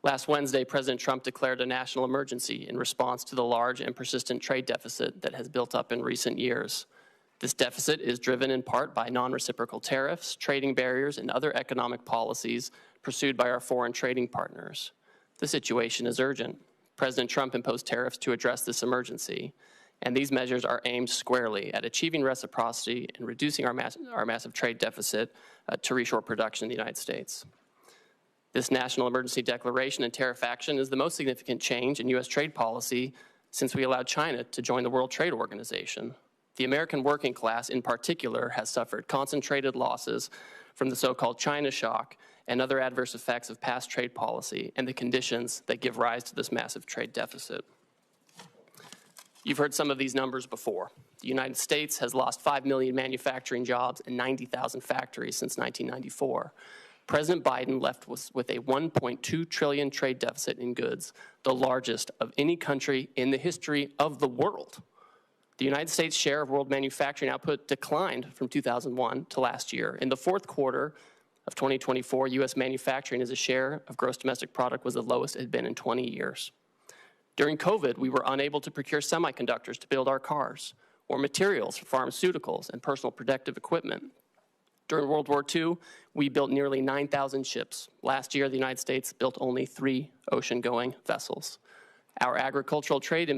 Last Wednesday, President Trump declared a national emergency in response to the large and persistent trade deficit that has built up in recent years. This deficit is driven in part by non-reciprocal tariffs, trading barriers, and other economic policies pursued by our foreign trading partners. The situation is urgent. President Trump imposed tariffs to address this emergency, and these measures are aimed squarely at achieving reciprocity and reducing our massive trade deficit to reshore production in the United States. This national emergency declaration and tariff action is the most significant change in U.S. trade policy since we allowed China to join the World Trade Organization. The American working class, in particular, has suffered concentrated losses from the so-called China shock and other adverse effects of past trade policy and the conditions that give rise to this massive trade deficit. You've heard some of these numbers before. The United States has lost 5 million manufacturing jobs and 90,000 factories since 1994. President Biden left with a $1.2 trillion trade deficit in goods, the largest of any country in the history of the world. The United States' share of world manufacturing output declined from 2001 to last year. In the fourth quarter of 2024, U.S. manufacturing as a share of gross domestic product was the lowest it had been in 20 years. During COVID, we were unable to procure semiconductors to build our cars, or materials for pharmaceuticals and personal protective equipment. During World War II, we built nearly 9,000 ships. Last year, the United States built only 3 ocean-going vessels. Our agricultural trade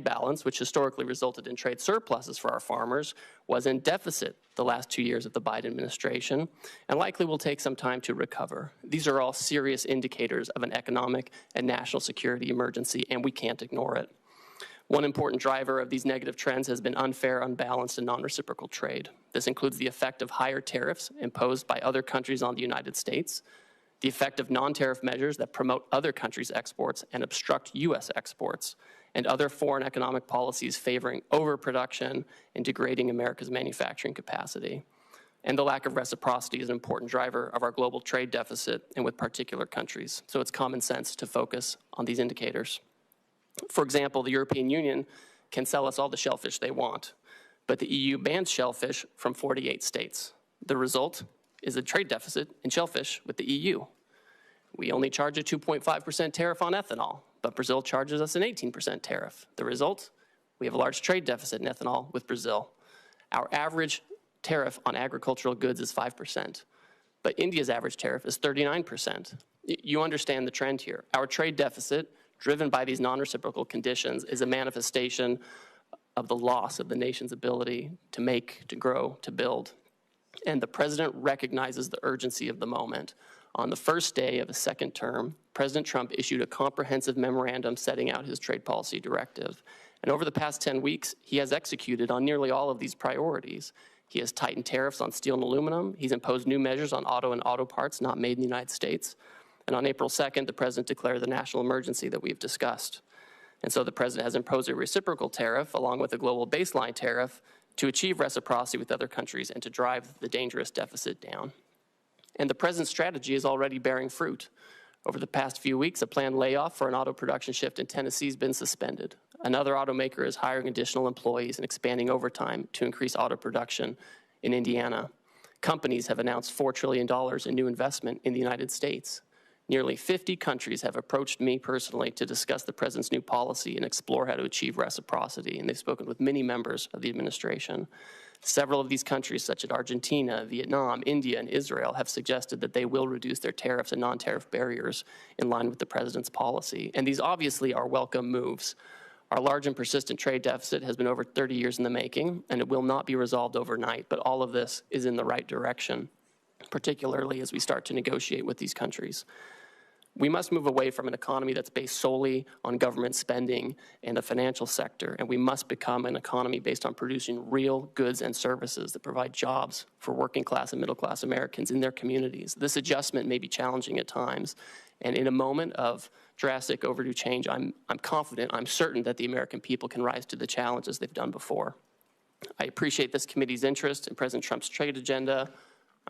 balance, which historically resulted in trade surpluses for our farmers, was in deficit the last 2 years of the Biden administration and likely will take some time to recover. These are all serious indicators of an economic and national security emergency, and we can't ignore it. One important driver of these negative trends has been unfair, unbalanced, and non-reciprocal trade. This includes the effect of higher tariffs imposed by other countries on the United States, the effect of non-tariff measures that promote other countries' exports and obstruct U.S. exports, and other foreign economic policies favoring overproduction and degrading America's manufacturing capacity. And the lack of reciprocity is an important driver of our global trade deficit and with particular countries. So it's common sense to focus on these indicators. For example, the European Union can sell us all the shellfish they want, but the EU bans shellfish from 48 states. The result is a trade deficit in shellfish with the EU. We only charge a 2.5% tariff on ethanol, but Brazil charges us an 18% tariff. The result? We have a large trade deficit in ethanol with Brazil. Our average tariff on agricultural goods is 5%, but India's average tariff is 39%. You understand the trend here. Our trade deficit, driven by these non-reciprocal conditions, is a manifestation of the loss of the nation's ability to make, to grow, to build. And the president recognizes the urgency of the moment. On the first day of his second term, President Trump issued a comprehensive memorandum setting out his trade policy directive. And over the past 10 weeks, he has executed on nearly all of these priorities. He has tightened tariffs on steel and aluminum. He's imposed new measures on auto and auto parts not made in the United States. And on April 2nd, the president declared the national emergency that we've discussed. And so the president has imposed a reciprocal tariff along with a global baseline tariff to achieve reciprocity with other countries and to drive the dangerous deficit down. And the president's strategy is already bearing fruit. Over the past few weeks, a planned layoff for an auto production shift in Tennessee has been suspended. Another automaker is hiring additional employees and expanding overtime to increase auto production in Indiana. Companies have announced $4 trillion in new investment in the United States. Nearly 50 countries have approached me personally to discuss the president's new policy and explore how to achieve reciprocity, and they've spoken with many members of the administration. Several of these countries, such as Argentina, Vietnam, India, and Israel, have suggested that they will reduce their tariffs and non-tariff barriers in line with the president's policy. And these obviously are welcome moves. Our large and persistent trade deficit has been over 30 years in the making, and it will not be resolved overnight, but all of this is in the right direction, particularly as we start to negotiate with these countries. We must move away from an economy that's based solely on government spending and the financial sector, and we must become an economy based on producing real goods and services that provide jobs for working class and middle class Americans in their communities. This adjustment may be challenging at times, and in a moment of drastic overdue change, I'm confident, I'm certain that the American people can rise to the challenges they've done before. I appreciate this committee's interest in President Trump's trade agenda.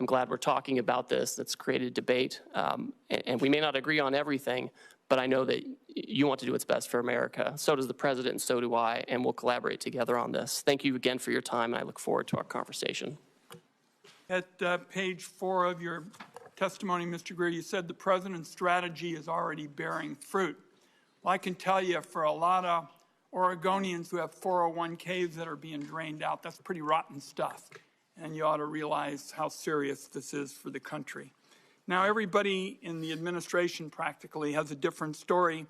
I'm glad we're talking about this. That's created debate. And we may not agree on everything, but I know that you want to do what's best for America. So does the president, and so do I, and we'll collaborate together on this. Thank you again for your time, and I look forward to our conversation. At page 4 of your testimony, Mr. Greer, you said the president's strategy is already bearing fruit. Well, I can tell you for a lot of Oregonians who have 401ks that are being drained out, that's pretty rotten stuff. And you ought to realize how serious this is for the country. Now, everybody in the administration practically has a different story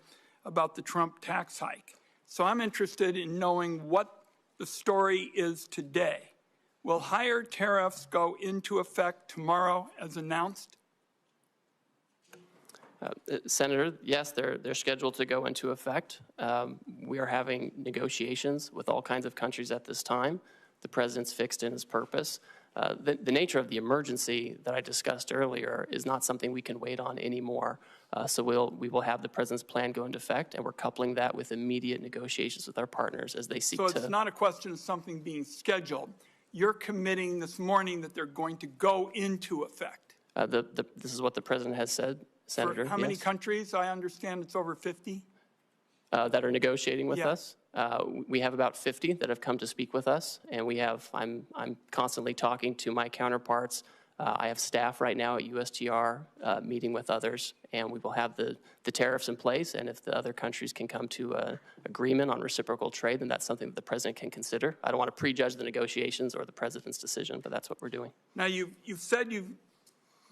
about the Trump tax hike. So I'm interested in knowing what the story is today. Will higher tariffs go into effect tomorrow as announced? Senator, yes, they're scheduled to go into effect. We are having negotiations with all kinds of countries at this time. The president's fixed in his purpose. The nature of the emergency that I discussed earlier is not something we can wait on anymore. So we will have the president's plan go into effect, and we're coupling that with immediate negotiations with our partners as they seek to. So it's not a question of something being scheduled. You're committing this morning that they're going to go into effect. This is what the president has said, Senator. For how many countries? I understand it's over 50. That are negotiating with us. We have about 50 that have come to speak with us, and I'm constantly talking to my counterparts. I have staff right now at USTR meeting with others, and we will have the tariffs in place, and if the other countries can come to an agreement on reciprocal trade, then that's something that the president can consider. I don't want to prejudge the negotiations or the president's decision, but that's what we're doing. Now, you've said you've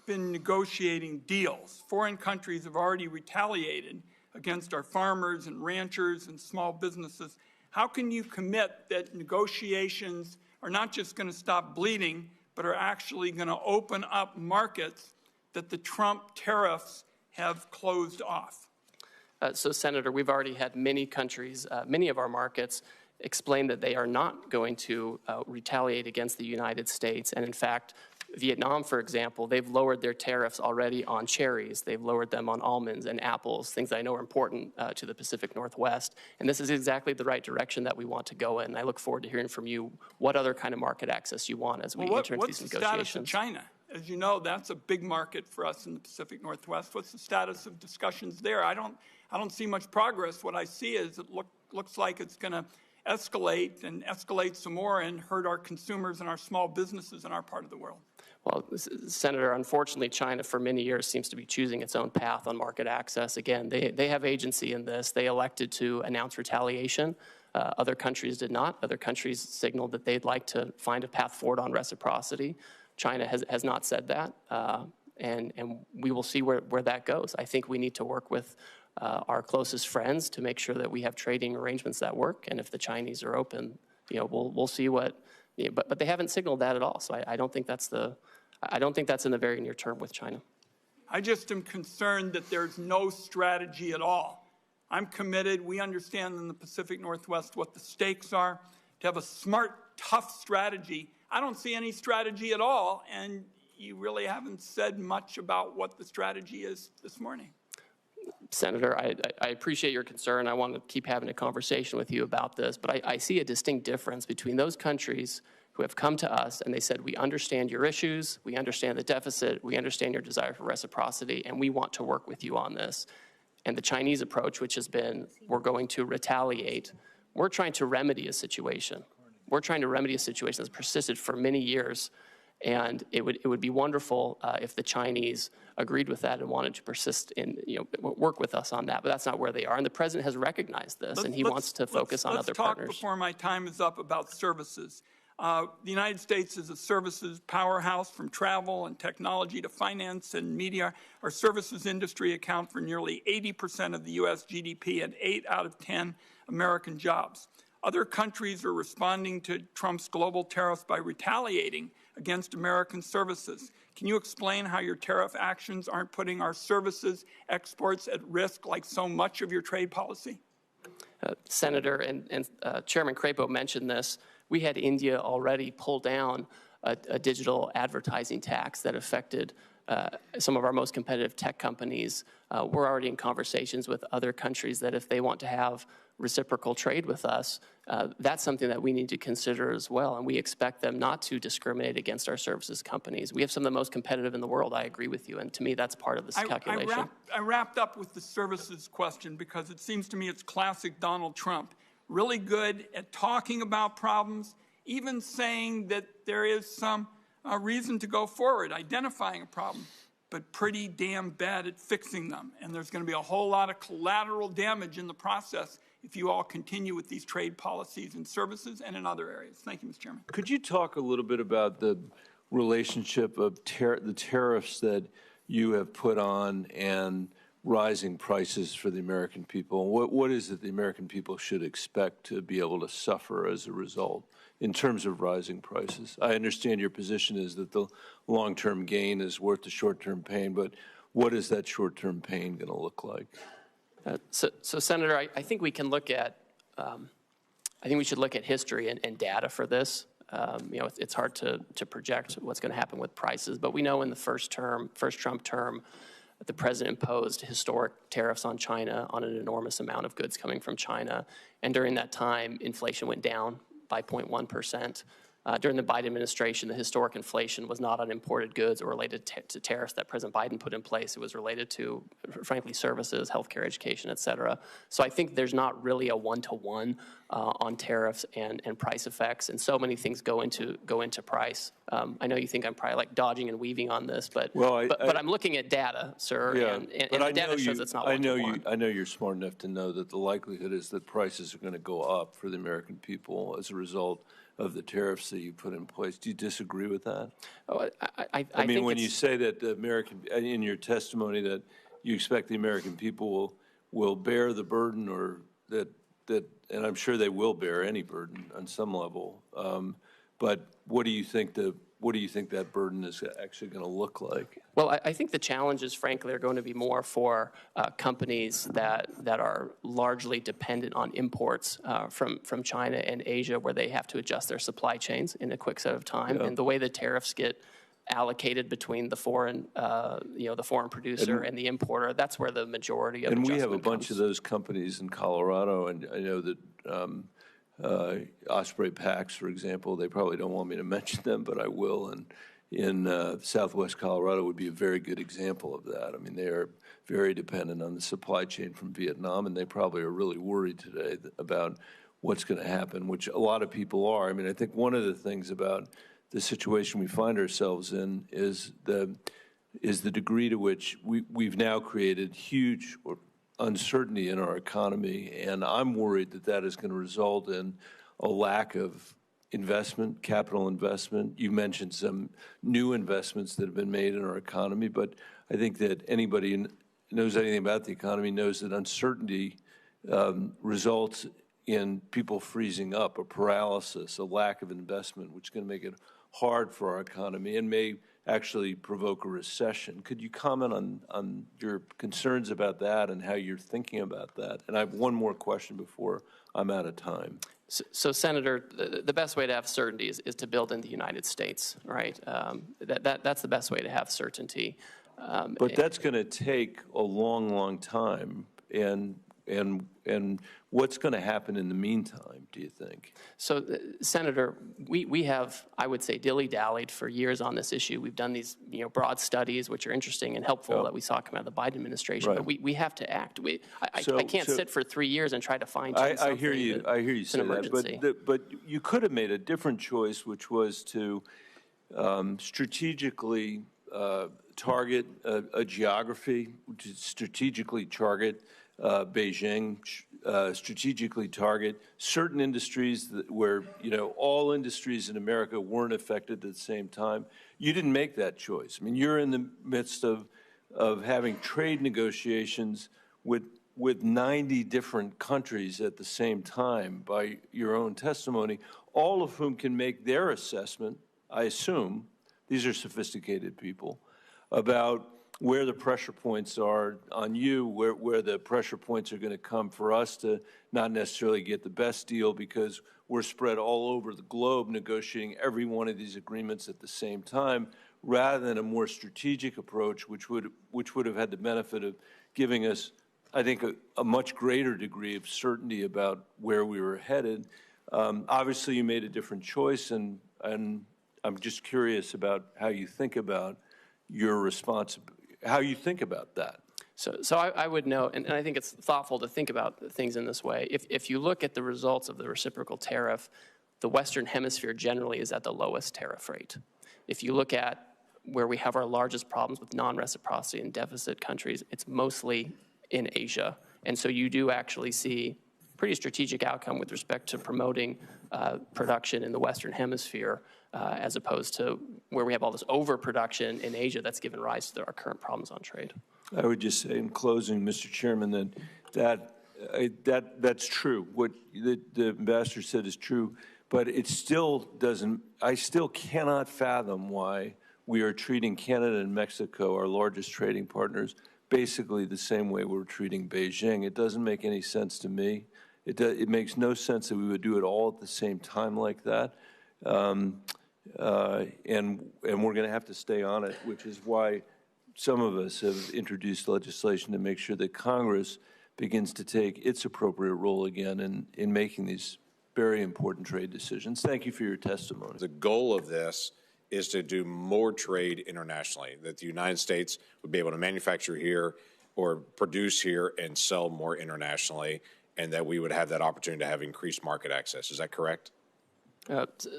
been negotiating deals. Foreign countries have already retaliated against our farmers and ranchers and small businesses. How can you commit that negotiations are not just going to stop bleeding, but are actually going to open up markets that the Trump tariffs have closed off? So, Senator, we've already had many countries, many of our markets, explain that they are not going to retaliate against the United States. And in fact, Vietnam, for example, they've lowered their tariffs already on cherries. They've lowered them on almonds and apples, things that I know are important to the Pacific Northwest. And this is exactly the right direction that we want to go in. I look forward to hearing from you what other kind of market access you want as we enter into these negotiations. What's the status of China? As you know, that's a big market for us in the Pacific Northwest. What's the status of discussions there? I don't see much progress. What I see is it looks like it's going to escalate and escalate some more and hurt our consumers and our small businesses in our part of the world. Well, Senator, unfortunately, China for many years seems to be choosing its own path on market access. Again, they have agency in this. They elected to announce retaliation. Other countries did not. Other countries signaled that they'd like to find a path forward on reciprocity. China has not said that, and we will see where that goes. I think we need to work with our closest friends to make sure that we have trading arrangements that work. And if the Chinese are open, we'll see what. But they haven't signaled that at all. So I don't think that's in the very near term with China. I just am concerned that there's no strategy at all. I'm committed. We understand in the Pacific Northwest what the stakes are. To have a smart, tough strategy. I don't see any strategy at all, and you really haven't said much about what the strategy is this morning. Senator, I appreciate your concern. I want to keep having a conversation with you about this, but I see a distinct difference between those countries who have come to us and they said, we understand your issues, we understand the deficit, we understand your desire for reciprocity, and we want to work with you on this. And the Chinese approach, which has been, we're going to retaliate. We're trying to remedy a situation. We're trying to remedy a situation that's persisted for many years. And it would be wonderful if the Chinese agreed with that and wanted to persist in, work with us on that. But that's not where they are. And the president has recognized this, and he wants to focus on other partners. Let's talk before my time is up about services. The United States is a services powerhouse, from travel and technology to finance and media. Our services industry account for nearly 80% of the U.S. GDP and 8 out of 10 American jobs. Other countries are responding to Trump's global tariffs by retaliating against American services. Can you explain how your tariff actions aren't putting our services exports at risk like so much of your trade policy? Senator, and Chairman Crapo mentioned this, we had India already pull down a digital advertising tax that affected some of our most competitive tech companies. We're already in conversations with other countries that if they want to have reciprocal trade with us, that's something that we need to consider as well. And we expect them not to discriminate against our services companies. We have some of the most competitive in the world. I agree with you. And to me, that's part of this calculation. I wrapped up with the services question because it seems to me it's classic Donald Trump. Really good at talking about problems, even saying that there is some reason to go forward, identifying a problem. but pretty damn bad at fixing them. And there's going to be a whole lot of collateral damage in the process if you all continue with these trade policies in services and in other areas. Thank you, Mr. Chairman. Could you talk a little bit about the relationship of the tariffs that you have put on and rising prices for the American people? What is it the American people should expect to be able to suffer as a result in terms of rising prices? I understand your position is that the long-term gain is worth the short-term pain, but what is that short-term pain going to look like? So Senator, I think we can look at, I think we should look at history and data for this. You know, it's hard to project what's going to happen with prices, but we know in the first Trump term, the president imposed historic tariffs on China on an enormous amount of goods coming from China. And during that time, inflation went down by 0.1%. During the Biden administration, the historic inflation was not on imported goods or related to tariffs that President Biden put in place. It was related to, frankly, services, healthcare, education, et cetera. So I think there's not really a one-to-one on tariffs and price effects, and so many things go into price. I know you think I'm probably like dodging and weaving on this, but I'm looking at data, sir, yeah, and the data shows it's not one-to-one. I know you're smart enough to know that the likelihood is that prices are going to go up for the American people as a result of the tariffs that you put in place. Do you disagree with that? Oh, I mean, when you say that the American, in your testimony, that you expect the American people will bear the burden, or that, and I'm sure they will bear any burden on some level. But what do you think that burden is actually going to look like? Well, I think the challenges, frankly, are going to be more for companies that are largely dependent on imports from China and Asia, where they have to adjust their supply chains in a quick set of time. Yeah. And the way the tariffs get allocated between the foreign producer and the importer, that's where the majority of adjustment comes. And we have a bunch of those companies in Colorado, and I know that Osprey Packs, for example, they probably don't want me to mention them, but I will. And in Southwest Colorado would be a very good example of that. I mean, they are very dependent on the supply chain from Vietnam, and they probably are really worried today about what's going to happen, which a lot of people are. I mean, I think one of the things about the situation we find ourselves in is the degree to which we've now created huge uncertainty in our economy, and I'm worried that that is going to result in a lack of investment, capital investment. You mentioned some new investments that have been made in our economy, but I think that anybody who knows anything about the economy knows that uncertainty results in people freezing up, a paralysis, a lack of investment, which is going to make it hard for our economy and may actually provoke a recession. Could you comment on your concerns about that and how you're thinking about that? And I have one more question before I'm out of time. So Senator, the best way to have certainty is to build in the United States, right? That's the best way to have certainty. But that's going to take a long, long time. And what's going to happen in the meantime, do you think? So, Senator, we have, I would say, dilly-dallied for years on this issue. We've done these broad studies, which are interesting and helpful that we saw come out of the Biden administration. Right. But we have to act. I can't sit for 3 years and try to fine-tune something. I hear you say that. But you could have made a different choice, which was to strategically target a geography, to strategically target Beijing, strategically target certain industries where, all industries in America weren't affected at the same time. You didn't make that choice. I mean, you're in the midst of having trade negotiations with 90 different countries at the same time by your own testimony, all of whom can make their assessment, I assume, these are sophisticated people, about where the pressure points are on you, where the pressure points are going to come for us to not necessarily get the best deal because we're spread all over the globe negotiating every one of these agreements at the same time, rather than a more strategic approach, which would have had the benefit of giving us, I think, a much greater degree of certainty about where we were headed. Obviously, you made a different choice, and I'm just curious about how you think about your responsibility. How you think about that. So I would note, and I think it's thoughtful to think about things in this way. If you look at the results of the reciprocal tariff, the Western Hemisphere generally is at the lowest tariff rate. If you look at where we have our largest problems with non-reciprocity and deficit countries, it's mostly in Asia. And so you do actually see pretty strategic outcome with respect to promoting production in the Western Hemisphere as opposed to where we have all this overproduction in Asia that's given rise to our current problems on trade. I would just say in closing, Mr. Chairman, that's true. What the ambassador said is true, but it still doesn't, I still cannot fathom why we are treating Canada and Mexico, our largest trading partners, basically the same way we're treating Beijing. It doesn't make any sense to me. It makes no sense that we would do it all at the same time like that. And we're going to have to stay on it, which is why some of us have introduced legislation to make sure that Congress begins to take its appropriate role again in making these very important trade decisions. Thank you for your testimony. The goal of this is to do more trade internationally, that the United States would be able to manufacture here or produce here and sell more internationally, and that we would have that opportunity to have increased market access. Is that correct?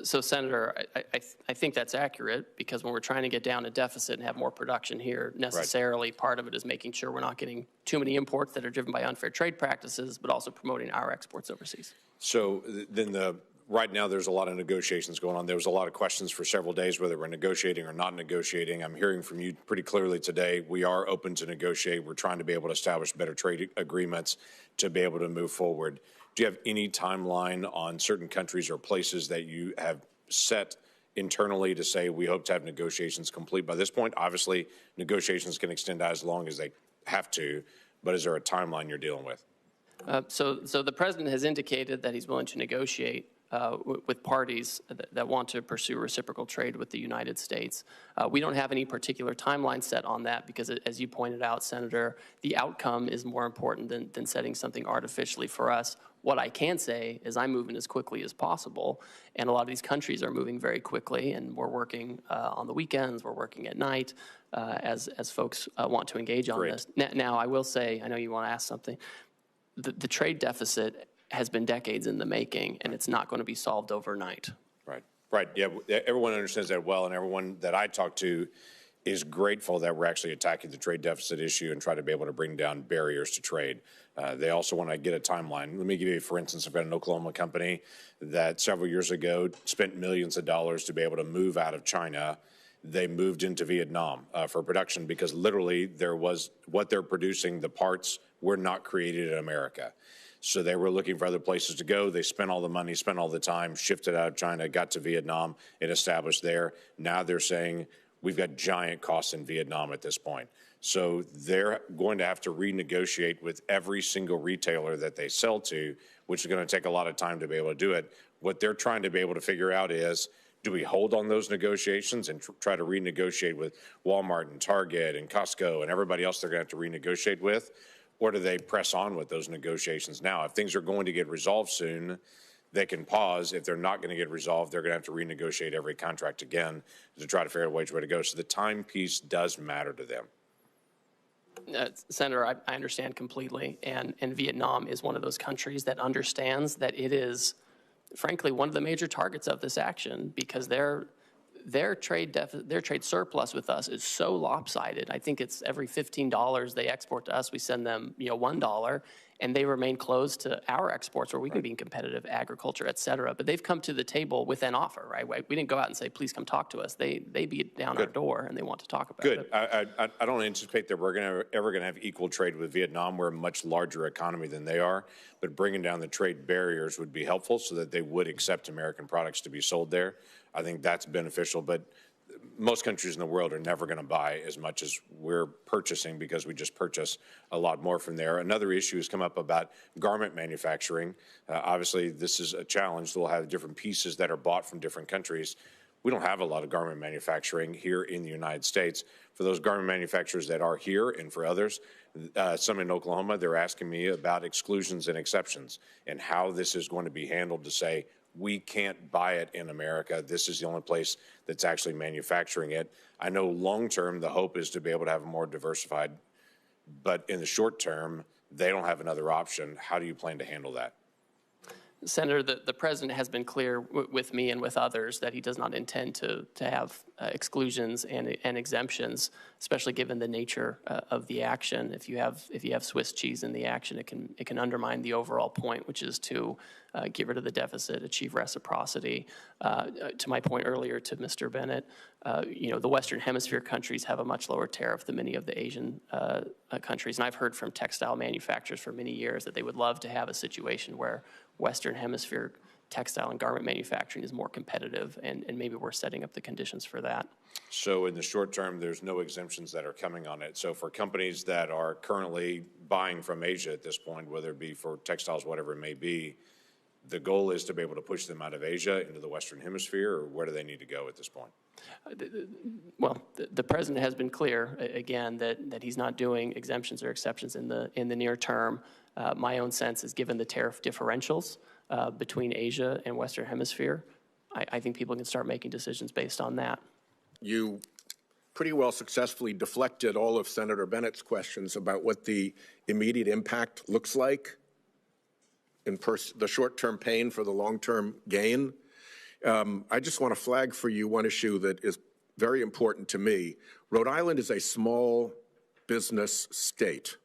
So, Senator, I think that's accurate, because when we're trying to get down a deficit and have more production here, necessarily part of it is making sure we're not getting too many imports that are driven by unfair trade practices, but also promoting our exports overseas. So then right now there's a lot of negotiations going on. There was a lot of questions for several days whether we're negotiating or not negotiating. I'm hearing from you pretty clearly today we are open to negotiate. We're trying to be able to establish better trade agreements to be able to move forward. Do you have any timeline on certain countries or places that you have set internally to say we hope to have negotiations complete by this point? Obviously, negotiations can extend as long as they have to, but is there a timeline you're dealing with? So the president has indicated that he's willing to negotiate with parties that want to pursue reciprocal trade with the United States. We don't have any particular timeline set on that because, as you pointed out, Senator, the outcome is more important than setting something artificially for us. What I can say is I'm moving as quickly as possible, and a lot of these countries are moving very quickly, and we're working on the weekends, we're working at night as folks want to engage on this. Now, I will say, I know you want to ask something. The trade deficit has been decades in the making, and it's not going to be solved overnight. Right. Yeah, everyone understands that well, and everyone that I talk to is grateful that we're actually attacking the trade deficit issue and try to be able to bring down barriers to trade. They also want to get a timeline. Let me give you, for instance, I've got an Oklahoma company that several years ago spent millions of dollars to be able to move out of China. They moved into Vietnam for production because literally there was what they're producing, the parts were not created in America. So they were looking for other places to go. They spent all the money, spent all the time, shifted out of China, got to Vietnam, and established there. Now they're saying we've got giant costs in Vietnam at this point. So they're going to have to renegotiate with every single retailer that they sell to, which is going to take a lot of time to be able to do it. What they're trying to be able to figure out is, do we hold on those negotiations and try to renegotiate with Walmart and Target and Costco and everybody else they're going to have to renegotiate with? Or do they press on with those negotiations now? If things are going to get resolved soon, they can pause. If they're not going to get resolved, they're going to have to renegotiate every contract again to try to figure out which way to go. So the time piece does matter to them. Senator, I understand completely, and Vietnam is one of those countries that understands that it is, frankly, one of the major targets of this action, because their trade surplus with us is so lopsided. I think it's every $15 they export to us, we send them $1, and they remain closed to our exports where we can be competitive, agriculture, et cetera. But they've come to the table with an offer, right? We didn't go out and say, please come talk to us. They beat down our door and they want to talk about it. I don't anticipate that we're ever going to have equal trade with Vietnam. We're a much larger economy than they are, but bringing down the trade barriers would be helpful so that they would accept American products to be sold there. I think that's beneficial, but most countries in the world are never going to buy as much as we're purchasing because we just purchase a lot more from there. Another issue has come up about garment manufacturing. Obviously, this is a challenge. We'll have different pieces that are bought from different countries. We don't have a lot of garment manufacturing here in the United States. For those garment manufacturers that are here and for others, some in Oklahoma, they're asking me about exclusions and exceptions and how this is going to be handled to say, we can't buy it in America. This is the only place that's actually manufacturing it. I know long-term, the hope is to be able to have more diversified, but in the short term, they don't have another option. How do you plan to handle that? Senator, the president has been clear with me and with others that he does not intend to have exclusions and exemptions, especially given the nature of the action. If you have Swiss cheese in the action, it can undermine the overall point, which is to get rid of the deficit, achieve reciprocity. To my point earlier to Mr. Bennett, the Western Hemisphere countries have a much lower tariff than many of the Asian countries, and I've heard from textile manufacturers for many years that they would love to have a situation where Western Hemisphere textile and garment manufacturing is more competitive, and maybe we're setting up the conditions for that. So in the short term, there's no exemptions that are coming on it. So for companies that are currently buying from Asia at this point, whether it be for textiles, whatever it may be, the goal is to be able to push them out of Asia into the Western Hemisphere, or where do they need to go at this point? Well, the president has been clear, again, that he's not doing exemptions or exceptions in the near term. My own sense is, given the tariff differentials between Asia and Western Hemisphere, I think people can start making decisions based on that. You pretty well successfully deflected all of Senator Bennett's questions about what the immediate impact looks like in the short-term pain for the long-term gain. I just want to flag for you one issue that is very important to me. Rhode Island is a small business state,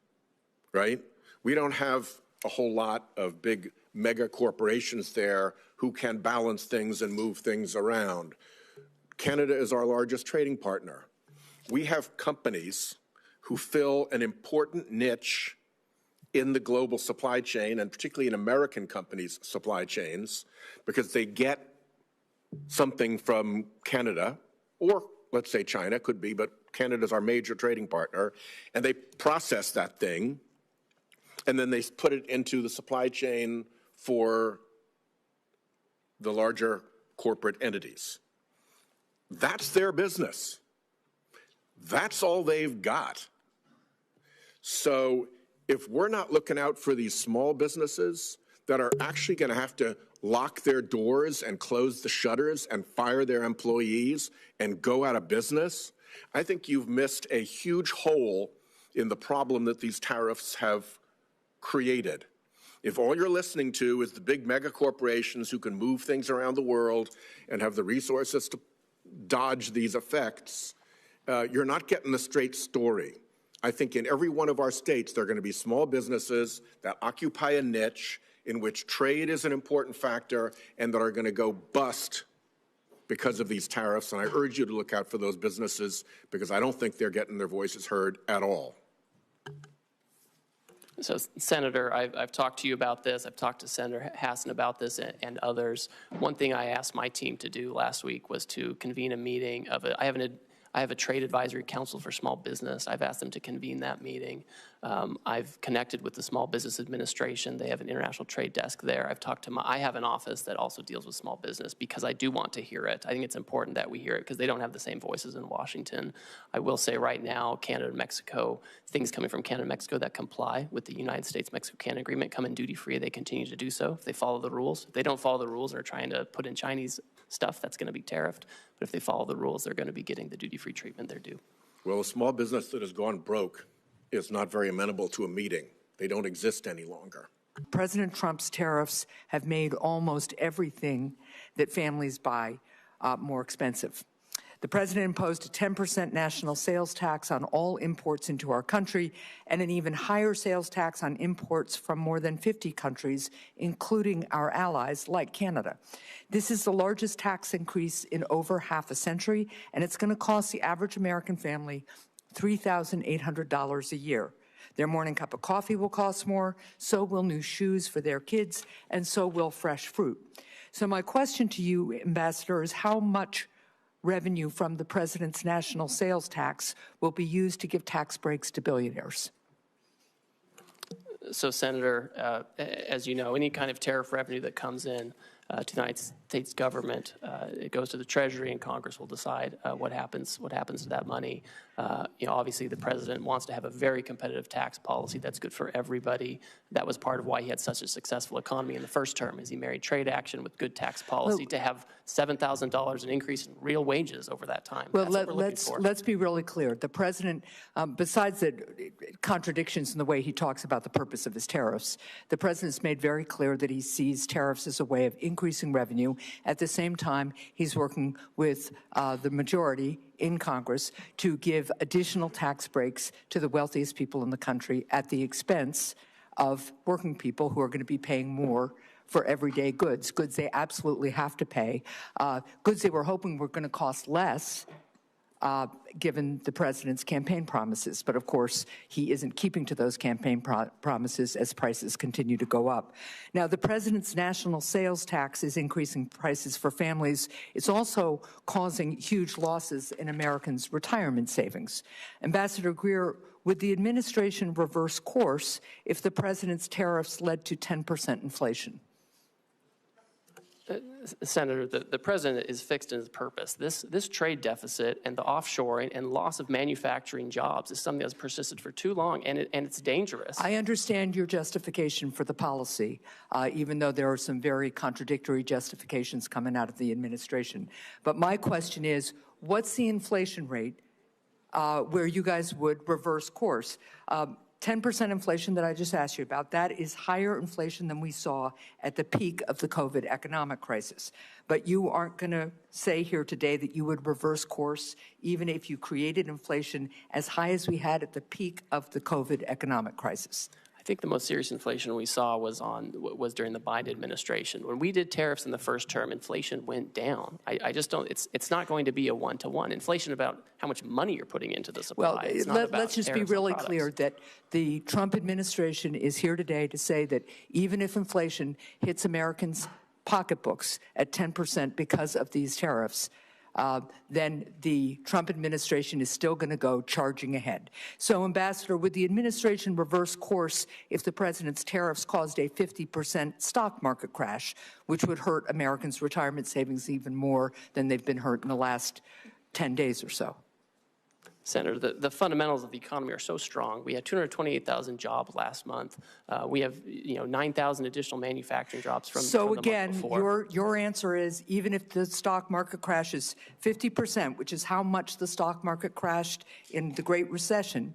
right? We don't have a whole lot of big mega corporations there who can balance things and move things around. Canada is our largest trading partner. We have companies who fill an important niche in the global supply chain, and particularly in American companies' supply chains, because they get something from Canada, or let's say China, could be, but Canada's our major trading partner, and they process that thing, and then they put it into the supply chain for the larger corporate entities. That's their business. That's all they've got. So if we're not looking out for these small businesses that are actually going to have to lock their doors and close the shutters and fire their employees and go out of business, I think you've missed a huge hole in the problem that these tariffs have created. If all you're listening to is the big mega corporations who can move things around the world and have the resources to dodge these effects, you're not getting the straight story. I think in every one of our states, there are going to be small businesses that occupy a niche in which trade is an important factor and that are going to go bust because of these tariffs. And I urge you to look out for those businesses, because I don't think they're getting their voices heard at all. So, Senator, I've talked to you about this. I've talked to Senator Hassan about this and others. One thing I asked my team to do last week was to convene a meeting of I have a trade advisory council for small business. I've asked them to convene that meeting. I've connected with the Small Business Administration. They have an international trade desk there. I've talked to I have an office that also deals with small business, because I do want to hear it. I think it's important that we hear it, because they don't have the same voices in Washington. I will say right now, Canada and Mexico, things coming from Canada and Mexico that comply with the United States-Mexico-Canada Agreement come in duty-free. They continue to do so if they follow the rules. If they don't follow the rules and are trying to put in Chinese stuff, that's going to be tariffed. But if they follow the rules, they're going to be getting the duty-free treatment they're due. Well, a small business that has gone broke is not very amenable to a meeting. They don't exist any longer. President Trump's tariffs have made almost everything that families buy more expensive. The president imposed a 10% national sales tax on all imports into our country, and an even higher sales tax on imports from more than 50 countries, including our allies like Canada. This is the largest tax increase in over half a century, and it's going to cost the average American family $3,800 a year. Their morning cup of coffee will cost more, so will new shoes for their kids, and so will fresh fruit. So my question to you, Ambassador, is how much revenue from the president's national sales tax will be used to give tax breaks to billionaires? So, Senator, as you know, any kind of tariff revenue that comes in to the United States government, it goes to the Treasury, and Congress will decide what happens to that money. Obviously, the president wants to have a very competitive tax policy that's good for everybody. That was part of why he had such a successful economy in the first term, is he married trade action with good tax policy to have $7,000 an increase in real wages over that time. Well, let's be really clear. The president, besides the contradictions in the way he talks about the purpose of his tariffs, the president's made very clear that he sees tariffs as a way of increasing revenue. At the same time, he's working with the majority in Congress to give additional tax breaks to the wealthiest people in the country at the expense of working people who are going to be paying more for everyday goods, goods they absolutely have to pay, goods they were hoping were going to cost less, given the president's campaign promises. But of course, he isn't keeping to those campaign promises as prices continue to go up. Now, the president's national sales tax is increasing prices for families. It's also causing huge losses in Americans' retirement savings. Ambassador Greer, would the administration reverse course if the president's tariffs led to 10% inflation? Senator, the president is fixed in his purpose. This trade deficit and the offshoring and loss of manufacturing jobs is something that's persisted for too long, and it's dangerous. I understand your justification for the policy, even though there are some very contradictory justifications coming out of the administration. But my question is, what's the inflation rate where you guys would reverse course? 10% inflation that I just asked you about, that is higher inflation than we saw at the peak of the COVID economic crisis. But you aren't going to say here today that you would reverse course even if you created inflation as high as we had at the peak of the COVID economic crisis. I think the most serious inflation we saw was during the Biden administration. When we did tariffs in the first term, inflation went down. I just don't. It's not going to be a one-to-one. Inflation about how much money you're putting into the supply. Well, let's just be really clear that the Trump administration is here today to say that even if inflation hits Americans' pocketbooks at 10% because of these tariffs, then the Trump administration is still going to go charging ahead. So, Ambassador, would the administration reverse course if the president's tariffs caused a 50% stock market crash, which would hurt Americans' retirement savings even more than they've been hurt in the last 10 days or so? Senator, the fundamentals of the economy are so strong. We had 228,000 jobs last month. We have 9,000 additional manufacturing jobs from the month before. Your answer is even if the stock market crashes 50%, which is how much the stock market crashed in the Great Recession,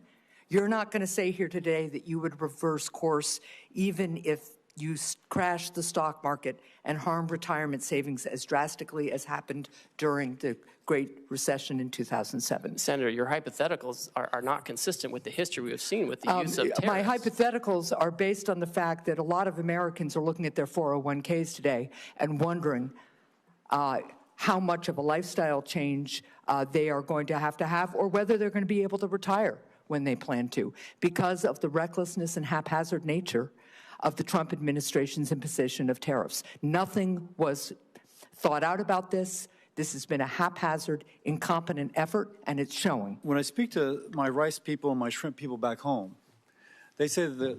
you're not going to say here today that you would reverse course even if you crash the stock market and harm retirement savings as drastically as happened during the Great Recession in 2007. Senator, your hypotheticals are not consistent with the history we have seen with the use of tariffs. My hypotheticals are based on the fact that a lot of Americans are looking at their 401ks today and wondering how much of a lifestyle change they are going to have or whether they're going to be able to retire when they plan to because of the recklessness and haphazard nature of the Trump administration's imposition of tariffs. Nothing was thought out about this. This has been a haphazard, incompetent effort, and it's showing. When I speak to my rice people and my shrimp people back home, they say that